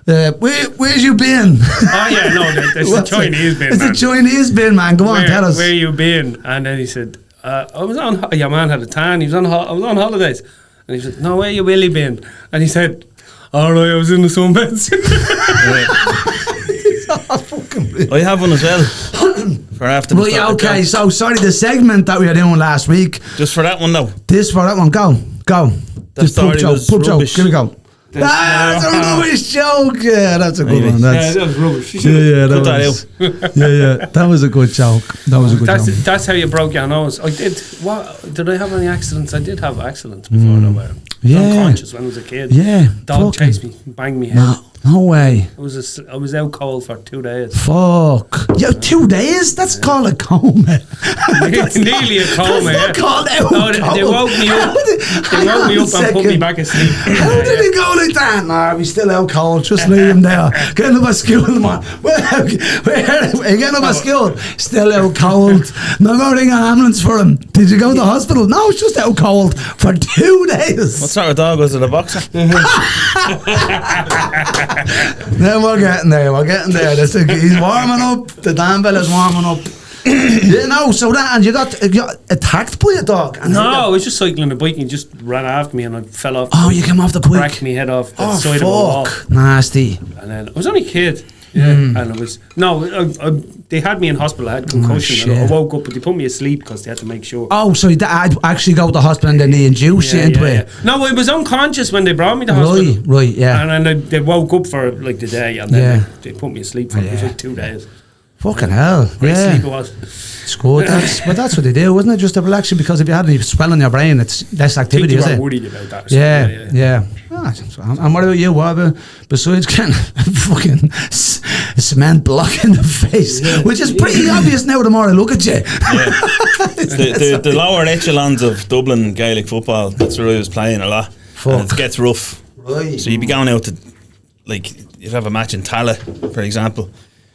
Where's you been? Oh yeah, no, it's a Chinese bin. It's a Chinese bin, man. Go on, tell us. Where you been? And then he said, I was on. Your man had a tan. He was on. I was on holidays. And he said, no, where you Willie been? And he said, all right, I was in the sunbeds. I have one as well. For after the start. Okay, so sorry, the segment that we were doing last week. Just for that one, though. This for that one. Go. That just story was rubbish. Here we go. That's a rubbish joke. Yeah, that's a good one. That was rubbish. That was a good joke. That's how you broke your nose. I did. What? Did I have any accidents? I did have accidents before. I was unconscious when I was a kid. Yeah. Dog chased me, banged me head. No way. I was out cold for 2 days. Fuck. Yeah, 2 days? That's called a coma. Nearly a coma. That's not called out cold. They woke me up. And put me back asleep. How did it go like that? Nah, we still out cold. Just leave him there. Get him up at school, man. Where getting up at school? Still out cold. No, go ring an ambulance for him. Did you go to the hospital? No, it's just out cold for 2 days. What sort of dog was it? A boxer? Then we're getting there. He's warming up. The damn fella's warming up. So that, and you got attacked by a dog. No, I was just cycling a bike and he just ran after me and I fell off. Oh, you came off the bike? Cracked me head off the side of a wall. Nasty. And then I was only a kid. Yeah, and it was they had me in hospital. I had concussion. And I woke up, but they put me asleep because they had to make sure. Oh, so I'd actually go to the hospital and then they induced you into it. No, I was unconscious when they brought me to the hospital. Right, yeah. And then they woke up for like the day, and then they put me asleep for like 2 days. Fucking hell. Great sleep it was. It's good. That's what they do, isn't it? Just to relax you, because if you had any swelling in your brain, it's less activity, I think is you were it? worried about that. Yeah. And what about you? What about, besides getting fucking cement block in the face, which is pretty obvious now the more I look at you. Yeah. the lower echelons of Dublin Gaelic football, that's where I was playing a lot. And it gets rough. Right. So you'd be going out to, like, you'd have a match in Tala, for example.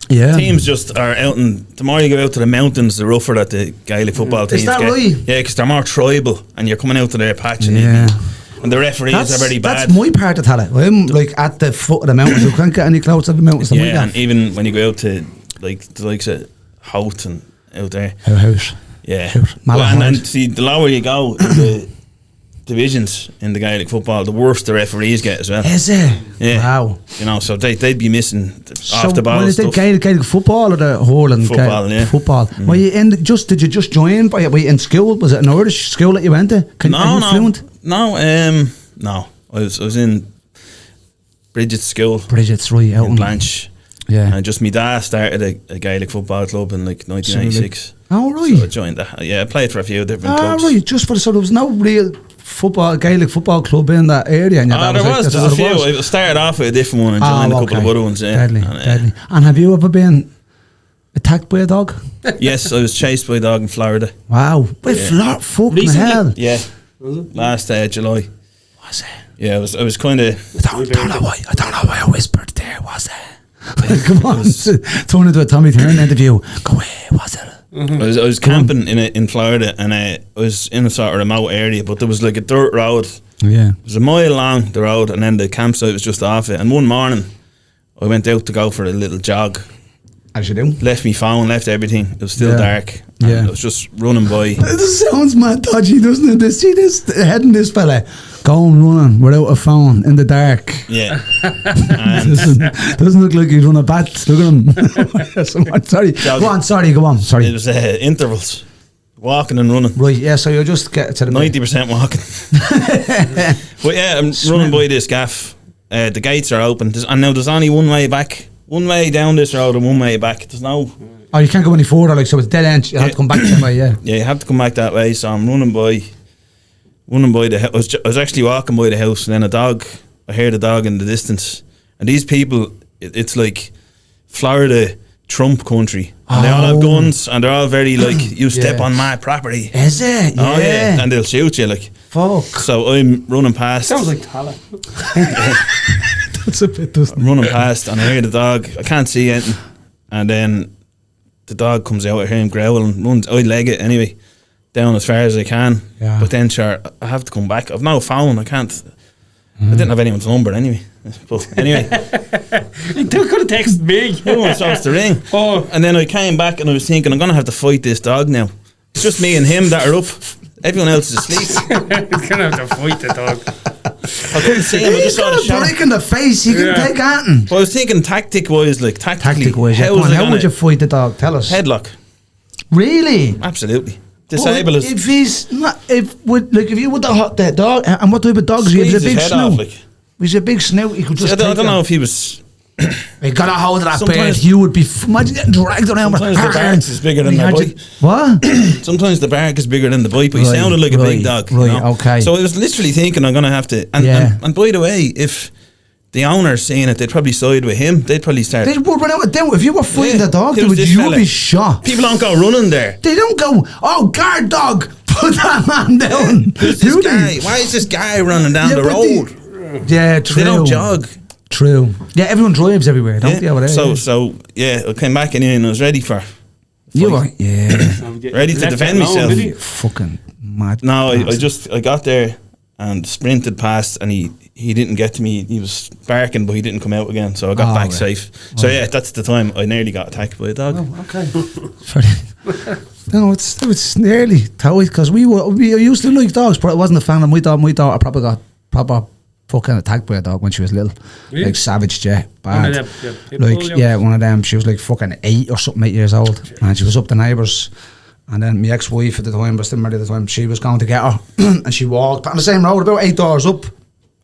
Yeah. Teams just are out, and the more you go out to the mountains, the rougher that the Gaelic football teams get. Is that right? Yeah, because they're more tribal, and you're coming out to their patch, and, and the referees are very bad. That's my part of Tala. I'm like at the foot of the mountains. You can't get any closer to the mountains than we Yeah, can. and even when you go out to like the likes of Howth and out there. House. Yeah. Well, and see, the lower you go in the divisions in the Gaelic football, the worse the referees get as well. Is it? Yeah. Wow. You know, so they'd be missing off the ball Well, is it stuff. Gaelic football or the whole and Football, yeah. Football. Were you did you just join? Were you in school? Was it an Irish school that you went to? Are you fluent? No. I was in Bridget's school. Bridget's right out in Blanche. Yeah. And just my dad started a Gaelic football club in like 1996. Oh right. So I joined that. Yeah, I played for a few different clubs. Right. Just for so there was no real Gaelic football club in that area. And There's a few. I started off with a different one and joined a couple of other ones. Yeah. Deadly. And have you ever been attacked by a dog? Yes, I was chased by a dog in Florida. Wow. Fucking hell. Yeah. Last July. Was it? Yeah, I was kind of. I don't know why I whispered there. Was it? Come on, turn into a Tommy Tiernan interview. Go away. Was it? I was camping in Florida, and I was in a sort of remote area, but there was like a dirt road. Yeah. It was a mile long, the road, and then the campsite was just off it. And one morning, I went out to go for a little jog. As you do. Left me phone, left everything. It was still dark. Yeah. I was just running by. This sounds mad dodgy, doesn't it? See this heading this fella going running without a phone in the dark. Yeah. doesn't look like he'd run a bat. Look at him. Sorry. Go on. Sorry. It was intervals. Walking and running. Right, yeah, so you'll just get to the 90% walking. But yeah, I'm running by this gaff. The gates are open. And now there's only one way back. One way down this road and one way back. There's no... Oh, you can't go any further, like, so it's dead end. You have to come back the same way, yeah. Yeah, you have to come back that way. So I'm running by the house. I was actually walking by the house, and then I heard a dog in the distance. And these people, it's like Florida Trump country. And they all have guns, and they're all very like, you step on my property. Is it? Oh, yeah. And they'll shoot you, like. Fuck. So I'm running past. Sounds like Tala. That's a bit, doesn't it? I'm running past, and I hear the dog. I can't see anything. And then the dog comes out, I hear him growling, runs. I leg it anyway, down as far as I can. Yeah. But then, sure, I have to come back. I've no phone. I can't. I didn't have anyone's number anyway. But anyway, you could have texted me. Who was supposed to ring? Oh. And then I came back and I was thinking, I'm gonna have to fight this dog now. It's just me and him that are up. Everyone else is asleep. He's gonna have to fight the dog. I couldn't see him. I just saw the shadow. Break in the face. You can take Anton. Well, I was thinking tactic-wise, like tactically. How would you fight the dog? Tell us. Headlock. Really? Absolutely. Disable us. If he's not, if you would the dog, and what type of dog is he? He's a big snout. He's a big snout. He could just. I don't know if he was. He got a hold of that beard. You would be imagine getting dragged around. Sometimes the bark is bigger than the bite. What? Sometimes the bark is bigger than the bite, but he sounded like a big dog. Right. You know? Okay. So I was literally thinking I'm gonna have to. And by the way, if the owner's saying it, they'd probably side with him. They'd probably start. They would run out of them. If you were fighting the dog, you would be shot. People don't go running there. They don't go, oh, guard dog, put that man down. Who's this guy? Why is this guy running down the road? Yeah, true. They don't jog. True. Yeah, everyone drives everywhere, don't they? Over there, so I came back in and I was ready for. You were, ready to defend myself. Fucking mad. No, I got there and sprinted past, and he didn't get to me. He was barking, but he didn't come out again, so I got back safe. So yeah, that's the time I nearly got attacked by a dog. Oh, okay. No, it's nearly totally because we used to like dogs, but I wasn't a fan of my dog. My daughter probably got proper fucking attacked by a dog when she was little. Really? Like savage, yeah, One of bad. them, yeah, Like, pitbull, yeah, one of them. She was like fucking 8 or something, 8 years old, and she was up the neighbours. And then my ex-wife at the time, but still married at the time, she was going to get her, and she walked on the same road about 8 doors up.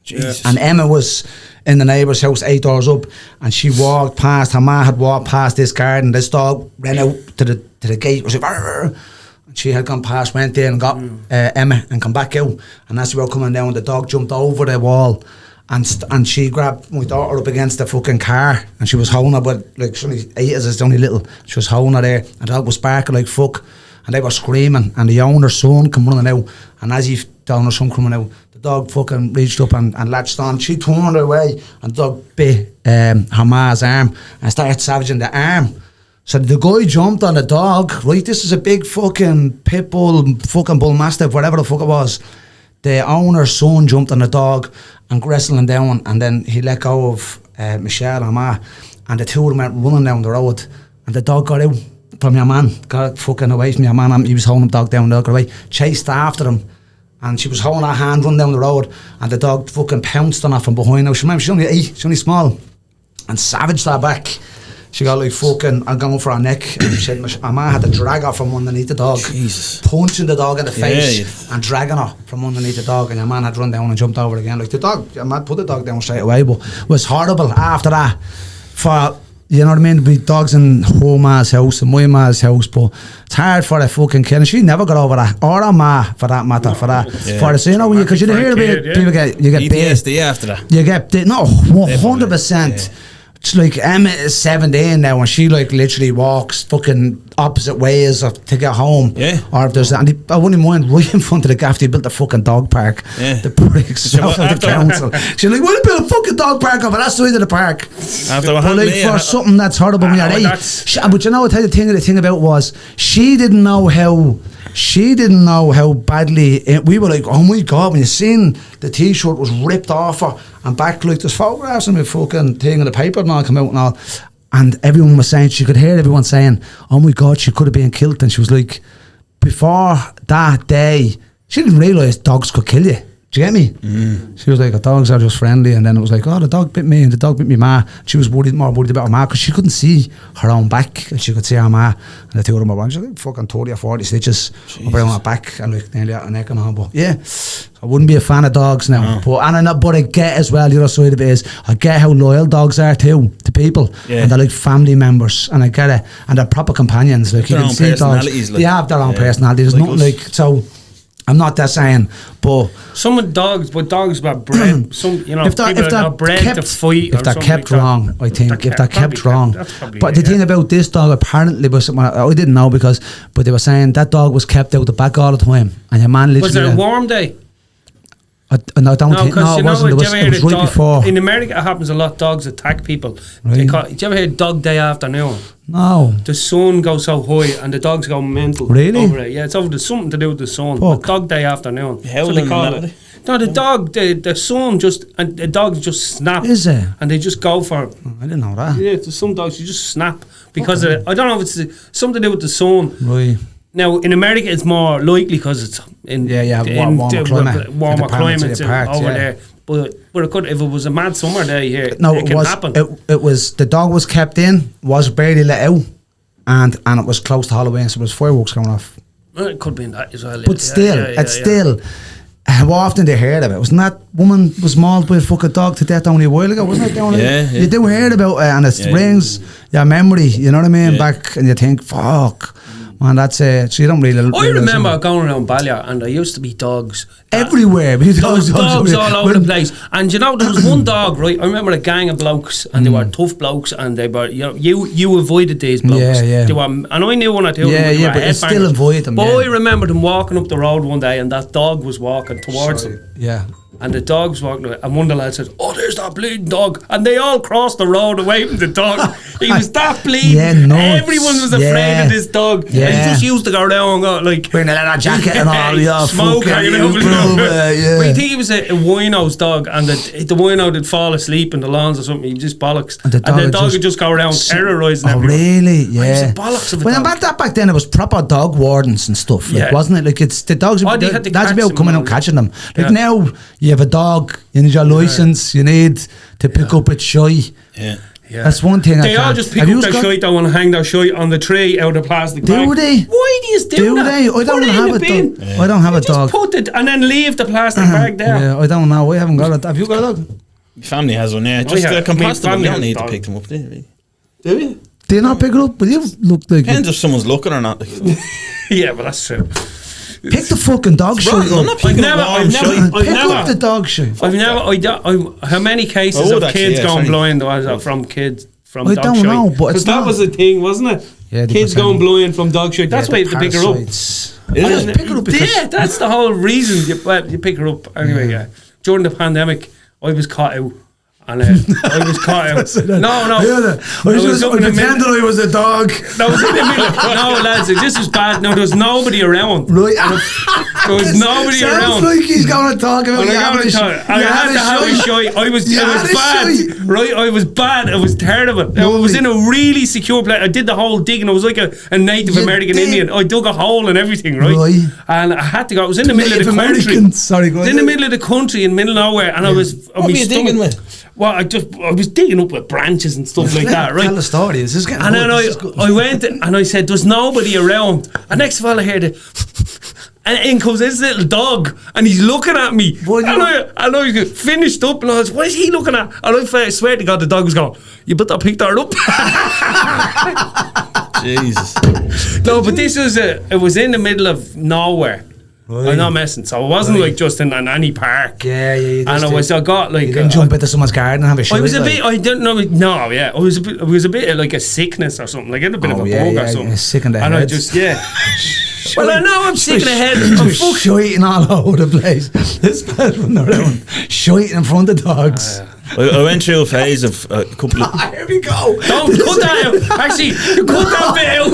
Jesus. And Emma was in the neighbour's house 8 doors up, and she walked past. Her ma had walked past this garden. This dog ran out to the gate. Was like, "Arr!" And she had gone past, went there and got Emma, and come back out. And as we were coming down, the dog jumped over the wall, and she grabbed my daughter up against the fucking car, and she was holding her, but like she's only 8, as it's only little. She was holding her there, and the dog was barking like fuck, and they were screaming, and the owner's son come running out, and as the owner's son coming out, the dog fucking reached up and latched on. She turned her away, and the dog bit her ma's arm and started savaging the arm. So the guy jumped on the dog, right? This is a big fucking pit bull, fucking bull mastiff, whatever the fuck it was. The owner's son jumped on the dog and wrestled him down, and then he let go of Michelle and Ma, and the two of them went running down the road, and the dog got out from your man, got fucking away from your man, and he was holding the dog down, the dog got away, chased after him, and she was holding her hand, running down the road, and the dog fucking pounced on her from behind. Now, she's only 8, she's only small, and savaged her back. She got like fucking, I'm going for her neck, and she had, her man had to drag her from underneath the dog, Jesus. punching the dog in the face, Yeah. and dragging her from underneath the dog, and your man had run down and jumped over again. Like the dog, your man put the dog down straight away, but it was horrible after that for, you know what I mean, to be dogs in her ma's house and my ma's house, but it's hard for a fucking kid, and she never got over that, or her ma for that matter, for that. Yeah. For the, so, you know, because you hear about it, people you get bit. PTSD after that. You get bit, no, 100%. Yeah. It's like Emma is 17 now, and she like literally walks fucking opposite ways to get home. Yeah. Or if there's, and I wouldn't mind right in front of the gaff, they built a fucking dog park. Yeah. The pricks So off of the after- council. She's like, we'll build a fucking dog park over that side of the park. After But what happened like to me, for something that's horrible when you're well, 8. that's- But you know what the thing about was, she didn't know how badly we were like, oh my god, when you seen the t-shirt was ripped off her and back, like there's photographs and the fucking thing in the paper and all come out and all, and everyone was saying, she could hear everyone saying, oh my god, she could have been killed. And she was like, before that day she didn't realise dogs could kill you. Do you get me? She was like, oh, dogs are just friendly. And then it was like, oh, the dog bit me, and the dog bit me ma. She was more worried about her ma, because she couldn't see her own back, and she could see her ma, and the two of them were running. She was like fucking 30 or 40 stitches up around her back, and like nearly out her neck and all. But yeah, I wouldn't be a fan of dogs now. But I get as well, the other side of it is, I get how loyal dogs are too to people, and they're like family members, and I get it, and they're proper companions. Like you Their can own see dogs, personalities, like- they have their own Yeah. personalities. There's Like nothing us. like, so I'm not that saying, but Some of dogs, but dogs were bred. Some, you know, if people they're are bred to fight. if or they're something kept like that. wrong, I think if they're kept probably wrong. that's probably But it, the thing about this dog apparently was something I didn't know, but they were saying that dog was kept out the back all the time, and your man Was it literally. a warm day? I don't think because no, you it know wasn't. what, It do you ever was hear right dog- before. In America, it happens a lot. Dogs attack people. Right. Do you ever hear dog day afternoon? No, The sun goes so high and the dogs go mental. Really? Over it. Yeah, it's over something to do with the sun. Fuck. But dog day afternoon. Howling So they and call that, it. No, the dog, the sun just, and the dogs just snap. is it? And they just go for, I didn't know that. yeah, to some dogs you just snap because of, I don't know if it's something to do with the sun. Right. Now in America it's more likely because it's in warmer climate. warmer The parents climates of the parks, over yeah. there. But it could, if it was a mad summer day here, No, it it can was. happen. It was the dog was kept in, was barely let out, and it was close to Halloween, so there was fireworks going off. It could be in that as well. But still, how often they heard of it? Wasn't that woman was mauled by a fucking dog to death only a while ago? Wasn't it? Yeah. You do hear about it, and it rings your memory. You know what I mean? Yeah. Back, and you think, fuck, man, that's so you don't really. I remember going around Ballia and there used to be dogs everywhere. We There was dogs all over the place, and you know there was one dog, right? I remember a gang of blokes, and they were tough blokes, and they were, you know, you avoided these blokes. Yeah. They were, and I knew one or two. Yeah, of them, yeah, but you still avoid them, But yeah. I remember them walking up the road one day, and that dog was walking towards them. Yeah. And the dog's walking away, and one of the lads said, "Oh, there's that bleeding dog," and they all crossed the road away from the dog. He was that bleeding. Yeah, nuts. Everyone was afraid Yeah. of this dog. Yeah. And he just used to go down and go like Wearing a leather jacket and all, yeah, smoke fucking hanging you, over bro, yeah. yeah. I think he was a wino's dog, and the wino did fall asleep in the lawns or something. He just bollocks, and the dog would just go around terrorising Oh, everyone. really? Oh, he was a Yeah. bollocks of a Well, dog. back then it was proper dog wardens and stuff, like, Yeah. wasn't it? Like it's the dogs. Oh, they had to That's catch about them coming and out all, catching them. Like yeah. now, you have a dog, you need your license, you need to pick up its shy. Yeah. Yeah. That's one thing. They all just pick up their shite and want to hang their shite on the tree out of plastic bag. Do they? Why do you do that? They? I don't have a dog. I don't have a dog. Just put it and then leave the plastic bag there. Yeah, I don't know. I haven't got it. Have you got a dog? My family has one, yeah. Just have- compostable. family You don't has need dog. to pick them up, do you? Really? Do you? Do you not pick it up? But you look like Depends if someone's looking or not. Yeah, but that's true. pick the fucking dog shit I'm up. not picking up warm shite. Pick up the dog shit. I've never. How many cases I would of actually, kids yeah, going sorry. blind was that from kids from I dog don't shite? know, but it's that not. was a thing, wasn't it? Yeah, the kids going percent- blind from dog shite. That's why you have to pick her up. Is I it? just pick it up because Yeah, that's the whole reason you pick her up. Anyway, yeah. During the pandemic, I was caught out. And I was caught out. No. I pretended I was a dog. No, lads, this was bad. No, there was nobody around. Right. There was nobody Sounds around. like he's going to talk about And you I having a had to have a shite. It was bad. Right, I was bad. It was terrible. I was in a really secure place. I did the whole digging. I was like a Native You American did? Indian. I dug a hole and everything, right? Right. And I had to go. I was in the middle of the country. Americans. Sorry, go I was in the middle of the country in middle of nowhere, and I was. What were you digging with? Well, I was digging up with branches and stuff like that, right? Tell the story. This is getting And good. then This is good. I went and I said, there's nobody around. And next of all, I heard it. And in comes this little dog, and he's looking at me. What And I was finished up, and I was, what is he looking at? And I swear to God, the dog was going, you better pick that up. Jesus. No, but this was it was in the middle of nowhere. Right. I'm not messing. So it wasn't like just in any park. Yeah. You And I got like You didn't jump into someone's garden and have a shit. I was a bit. I didn't know. No, yeah. It was a bit like a sickness or something. Like a bit of a bug or something. Sick in the And head. I just Well, I know I'm sick in the head. I'm Just fucking. shiting all over the place. This guy's running around shiting in front of dogs. I went through a phase of a couple of. Here we go. Don't cut that out. Actually, you cut that bit out.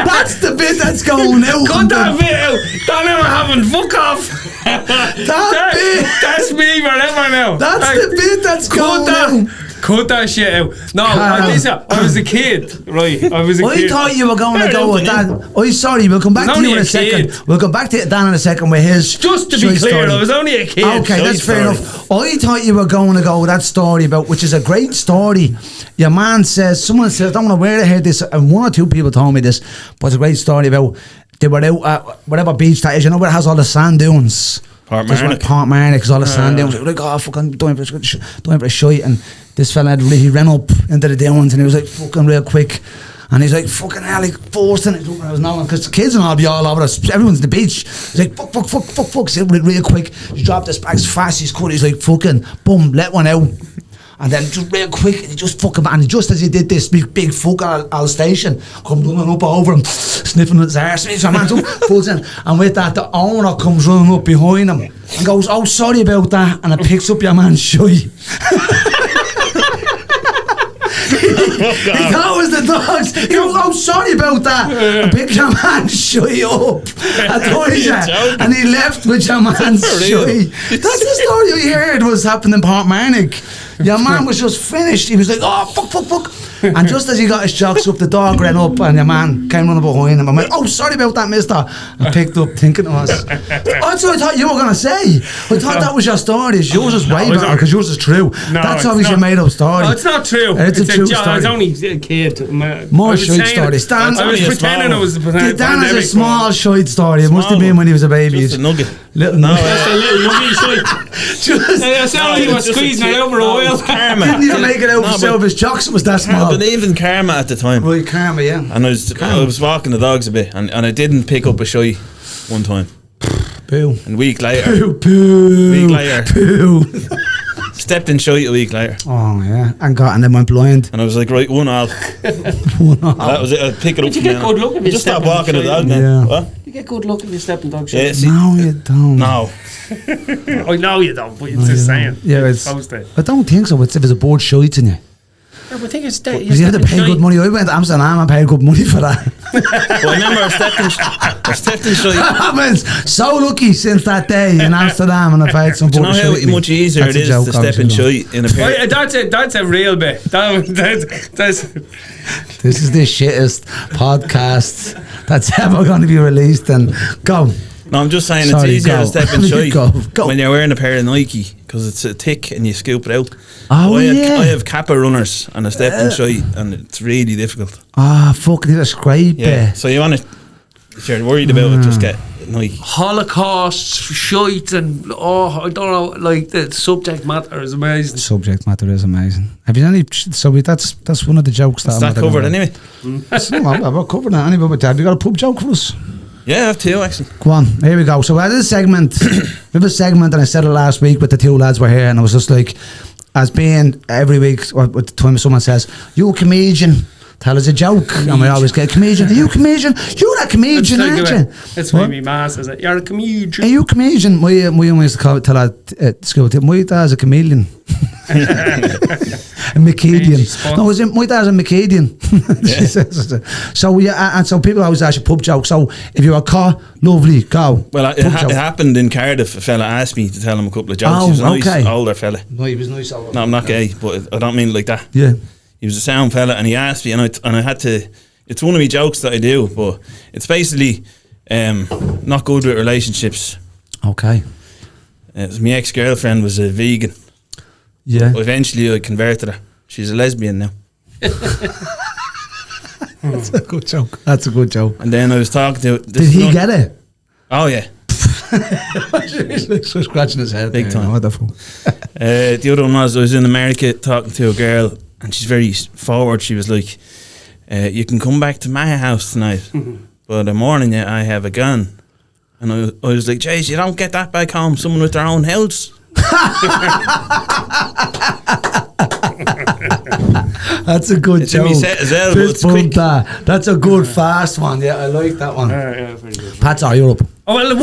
That's the bit that's going out. Cut that bit out. Don't ever having fuck off. bit. That's me forever now. That's the bit that's going out. Cut that shit out. No, I was a kid, right? I was a I kid. thought you were going to Fair go with enough, that. Oh, sorry. We'll come back He's to you only in a a second. kid. We'll come back to Dan in a second with his. Just to be shite clear, story. I was only a kid. Okay, that's Shite fair story. enough. I thought you were going to go with that story about, which is a great story. Your man says, someone says, I don't know where I heard this, and one or two people told me this, but it's a great story about they were out at whatever beach that is, you know where it has all the sand dunes? Portmarnock, because all the sand dunes. Like, oh, fucking, doing for a shite. And this fella he ran up into the dunes and he was like, fucking real quick. And he's like, fucking hell, like, forced in it. I was knowing, because the kids and all be all over us. Everyone's in the beach. He's like, fuck. He's like, real quick. He dropped his back as fast as he could. He's like, fucking, boom, let one out. And then just real quick, he just fucking, and just as he did this, big fuck all station comes running up over him, sniffing at his arse, and man falls in. And with that, the owner comes running up behind him and goes, oh, sorry about that, and it picks up your man's shite. He thought it was the dogs. He goes, oh, sorry about that. And picked your man's shite up. And he left with your man's shite. That's the story I heard was happening in Portmarnock. Your man was just finished. He was like, oh, fuck. And just as he got his jocks up, the dog ran up and your man came running behind him. I went, oh, sorry about that, mister. And picked up thinking it was. That's what I thought you were going to say. I thought that was your story. Yours is way better because yours is true. That's obviously a made up story. No, it's not true. It's a true I story. was only a kid. More shite stories. I was pretending it was the pandemic. Dan has a small shite story. It must have been when he was a baby. Just a nugget. Little No, nugget. Just a little nugget shite. I sound like he was squeezing it over a while. Karma. Didn't even make it out himself. His jocks was that I small. believed in karma at the time. Right, karma, yeah. And I was walking the dogs a bit, and I didn't pick up a shy one time. Poo. And a week later, Poo. week later, Poo. stepped in shy a week later. Oh, yeah. And then went blind. And I was like, right, 1-1. That was it. I'd pick it up But you from get then. good luck if you Just step stop in walking the shite. dog then. Yeah. What? You get good luck if you step in dog shit. Yeah, see, No, you don't. no. I know you don't, but it's just saying. Yeah, You're it's. supposed to. I don't think so. It's if there's a board shite in you. Yeah, but I think it's that. Because you have to pay good money. I went to Amsterdam and paid good money for that. But I remember I stepped in shy. I've been so lucky since that day in Amsterdam, and I paid some Do you board know shite. how in me. much easier That's it a is joke, to step in obviously, shy in a pair? That's a real bit. That's This is the shittest podcast that's ever going to be released. And go. No, I'm just saying Sorry, it's easier go. to step in shy Go. when you're wearing a pair of Nike because it's thick and you scoop it out. Oh, yeah. I have Kappa runners and I step in shy and it's really difficult. Fuck, need a scrape. So you want to, if you're worried about it, just get Nike. Holocaust, shite, and I don't know, like the subject matter is amazing. Subject matter is amazing. Have you any? So that's one of the jokes Is that that covered anyway? I've covered that anyway. But have you got a pub joke for us? Yeah, I have two actually. Go on, here we go. So we had this segment, and I said it last week, but the two lads were here, and I was just like, as being every week, at the time someone says, "You a comedian? Tell us a joke." And we always get, "Comedian? Are you a comedian? You're a comedian, aren't you?" That's why my ma says it. You're a comedian. Are you a comedian? We used to tell our school, my dad's a chameleon. A Macadian. No, my dad's a Macadian. So and so people always ask you pub jokes. So if you're a car, lovely, go. Well, it happened in Cardiff. A fella asked me to tell him a couple of jokes. Oh, he was a nice okay. older fella. No, he was nice older. No, I'm not gay, but I don't mean like that. Yeah. He was a sound fella, and he asked me, and I had to. It's one of my jokes that I do, but it's basically not good with relationships. Okay. My ex-girlfriend was a vegan. Yeah. But eventually I converted her. She's a lesbian now. That's a good joke. That's a good joke. And then I was talking to... Did he get it? Oh, yeah. He's so scratching his head. Big time. What the fuck? The other one was I was in America talking to a girl, and she's very forward. She was like, you can come back to my house tonight, but in the morning I have a gun. And I was like, Jace, you don't get that back home. Someone with their own house. That's a good It's joke. in me set as well, but Fist it's bump quick. that. That's a good fast one. Yeah, I like that one. Yeah, very good. Patser, you're up. Oh well, the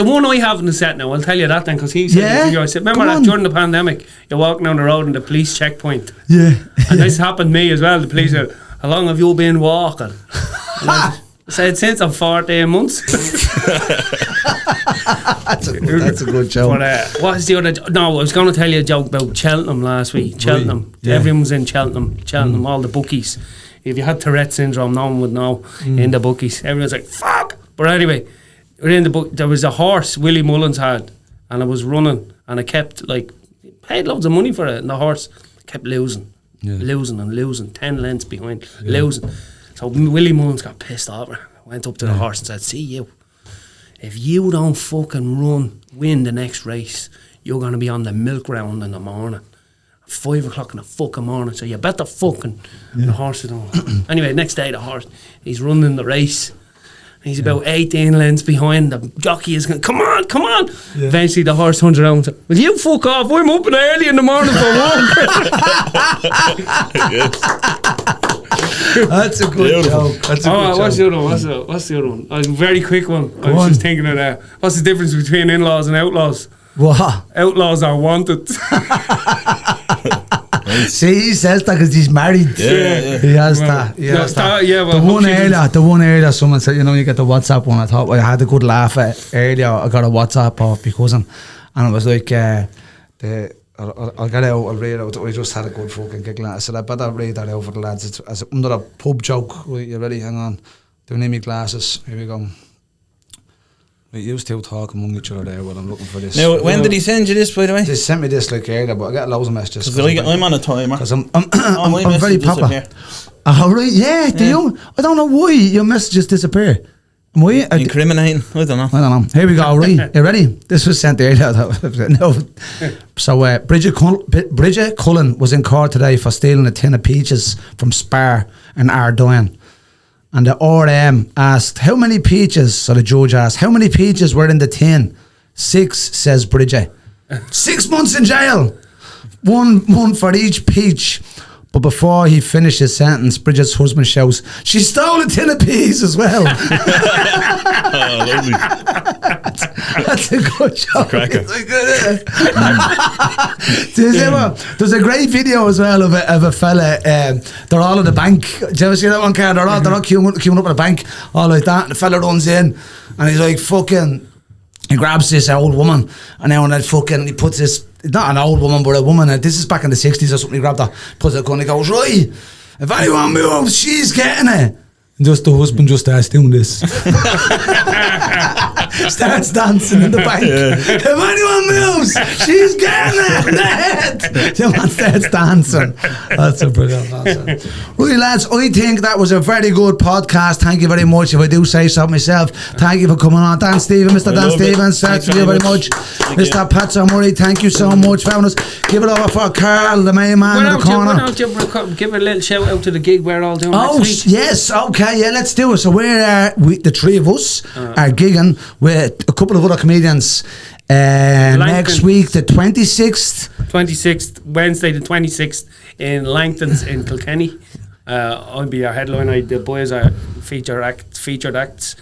one I have in the set now. I'll tell you that then, because he said, Yeah? in the video, I said, remember Come that on. during the pandemic, you're walking down the road and the police checkpoint, Yeah. and this happened to me as well. The police said, "How long have you been walking?" And I said, "Since I'm 14 months." That's a good joke. But what's the other? No, I was going to tell you a joke about Cheltenham last week. Cheltenham, Yeah. everyone was in Cheltenham. All the bookies. If you had Tourette syndrome, no one would know. In the bookies, everyone's like, "Fuck!" But anyway, we're in the book. There was a horse Willie Mullins had, and I was running, and I kept paid loads of money for it, and the horse kept losing, losing, 10 lengths behind, losing. So Willie Mullins got pissed off. Went up to the horse and said, "See you. If you don't fucking win the next race, you're going to be on the milk round in the morning. 5 o'clock in the fucking morning. So you better fucking..." The horse is on. Anyway, next day the horse, he's running the race. He's about 18 lengths behind. The jockey is going, come on. Yeah. Eventually the horse turns around and says, "Will you fuck off? I'm up and early in the morning for work." That's a good joke. That's a good What's joke. the other one? What's the other one? A very quick one. I Go was on. just thinking of that. What's the difference between in-laws and outlaws? What? Outlaws are wanted. See, he says that because he's married. Yeah. He has Well, that. He has that. yeah, well, The one earlier, someone said, you get the WhatsApp one. I thought, I had a good laugh at earlier. I got a WhatsApp off because and it was like, I'll get out, I'll read it out. We just had a good fucking giggle. I said, I better read that out for the lads. It's under a pub joke. Right, you ready? Hang on. Do I need my glasses? Here we go. Right, you still talk among each other there while I'm looking for this. Now, when did he send you this, by the way? They sent me this earlier, but I get loads of messages. Because I'm on a timer. Because I'm my very messages popular. disappear. Oh, right, yeah. Do you? I don't know why your messages disappear. Why? Incriminating. I don't know. I don't know. Here we go, right? You ready? This was sent earlier. No. So Bridget Cullen was in court today for stealing a tin of peaches from Spar in Ardoyne. And the RM asked, how many peaches? So the judge asked, how many peaches were in the tin? 6, says Bridget. 6 months in jail. 1 month for each peach. But before he finished his sentence, Bridget's husband shouts, "She stole a tin of peas as well." Oh, lovely. That's a good joke. Cracker. It's a good, there's a great video as well of a fella. They're all at the bank. Did you ever see that one, Car? They're all queuing up at the bank, all like that. And the fella runs in, and he's like, fucking. He grabs this old woman, and now and then fucking he puts this. Not an old woman, but a woman. This is back in the 60s or something. He grabbed her, puts it on. He goes, "Right, if anyone moves, she's getting it." And just the husband just starts doing this. Starts dancing in the bank. If anyone moves, she's getting it. Someone starts dancing. That's a brilliant answer. Right, lads, I think that was a very good podcast. Thank you very much. If I do say so myself, thank you for coming on. Dan Stephen, Mr. Dan Stevens, thank you very much. Mr. Patser Murray, thank you so much for having us. Give it over for Carl, the main man in the corner. Why don't you give a little shout out to the gig we're all doing next week? Yes, okay, yeah, let's do it. So the three of us are gigging with a couple of other comedians next week, the 26th, Wednesday the 26th in Langton's in Kilkenny. I'll be our headliner. The boys are featured acts.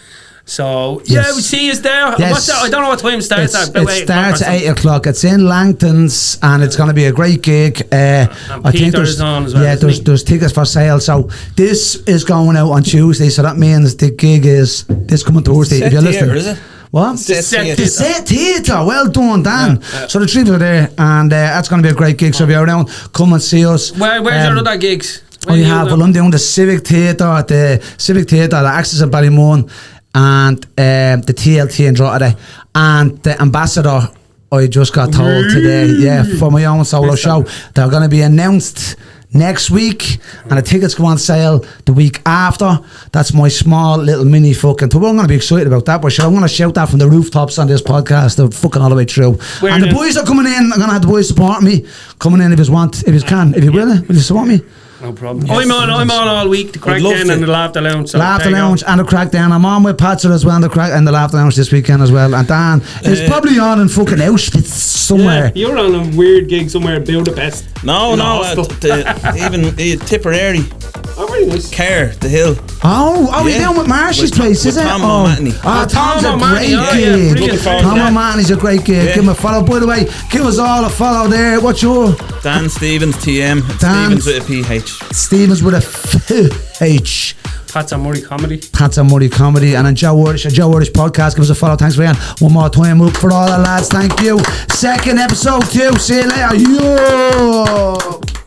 So yeah, we see us there. Yes. I don't know what time it starts at. It starts at 8 o'clock. It's in Langton's and it's going to be a great gig. I think there's on as well. Yeah, there's tickets for sale. So this is going out on Tuesday. So that means the gig is this coming Thursday. If you're listening, is it? What? The set theatre. Well done, Dan. Yeah. So the three are there, and that's going to be a great gig. So if you're around, come and see us. Where's your other gigs? I'm doing the Civic Theatre at the Axis of Ballymun. And the TLT in Drogheda, and the Ambassador I just got told today, for my own solo show, they're going to be announced next week, and the tickets go on sale the week after. That's my small little mini fucking tour. I'm going to be excited about that, but I'm going to shout that from the rooftops on this podcast, the fucking all the way through. And the boys are coming in. I'm going to have the boys support me, coming in if you want, if you can, if you will you support me? No problem. Yes. I'm on all week. The Crackdown and the Laughter Lounge. So Laughter Lounge and the Crackdown. I'm on with Patser as well, and the Laughter Lounge this weekend as well. And Dan is probably on in fucking Auschwitz somewhere. Yeah, you're on a weird gig somewhere in Budapest. No, even Tipperary. Oh, really nice. Care, the hill. You're down with Marshy's place, is it? Tom O'Mahony. Tom's a great gig. Tom O'Mahony's a great gig. Give him a follow. By the way, give us all a follow there. What's your? Dan Stevens, TM. Stevens with a PH. Stevens with a H. Patser Murray Comedy. Patser Murray Comedy. And on JoeIrish podcast. Give us a follow. Thanks for one more time up for all the lads. Thank you. Second episode 2. See you later. Yo.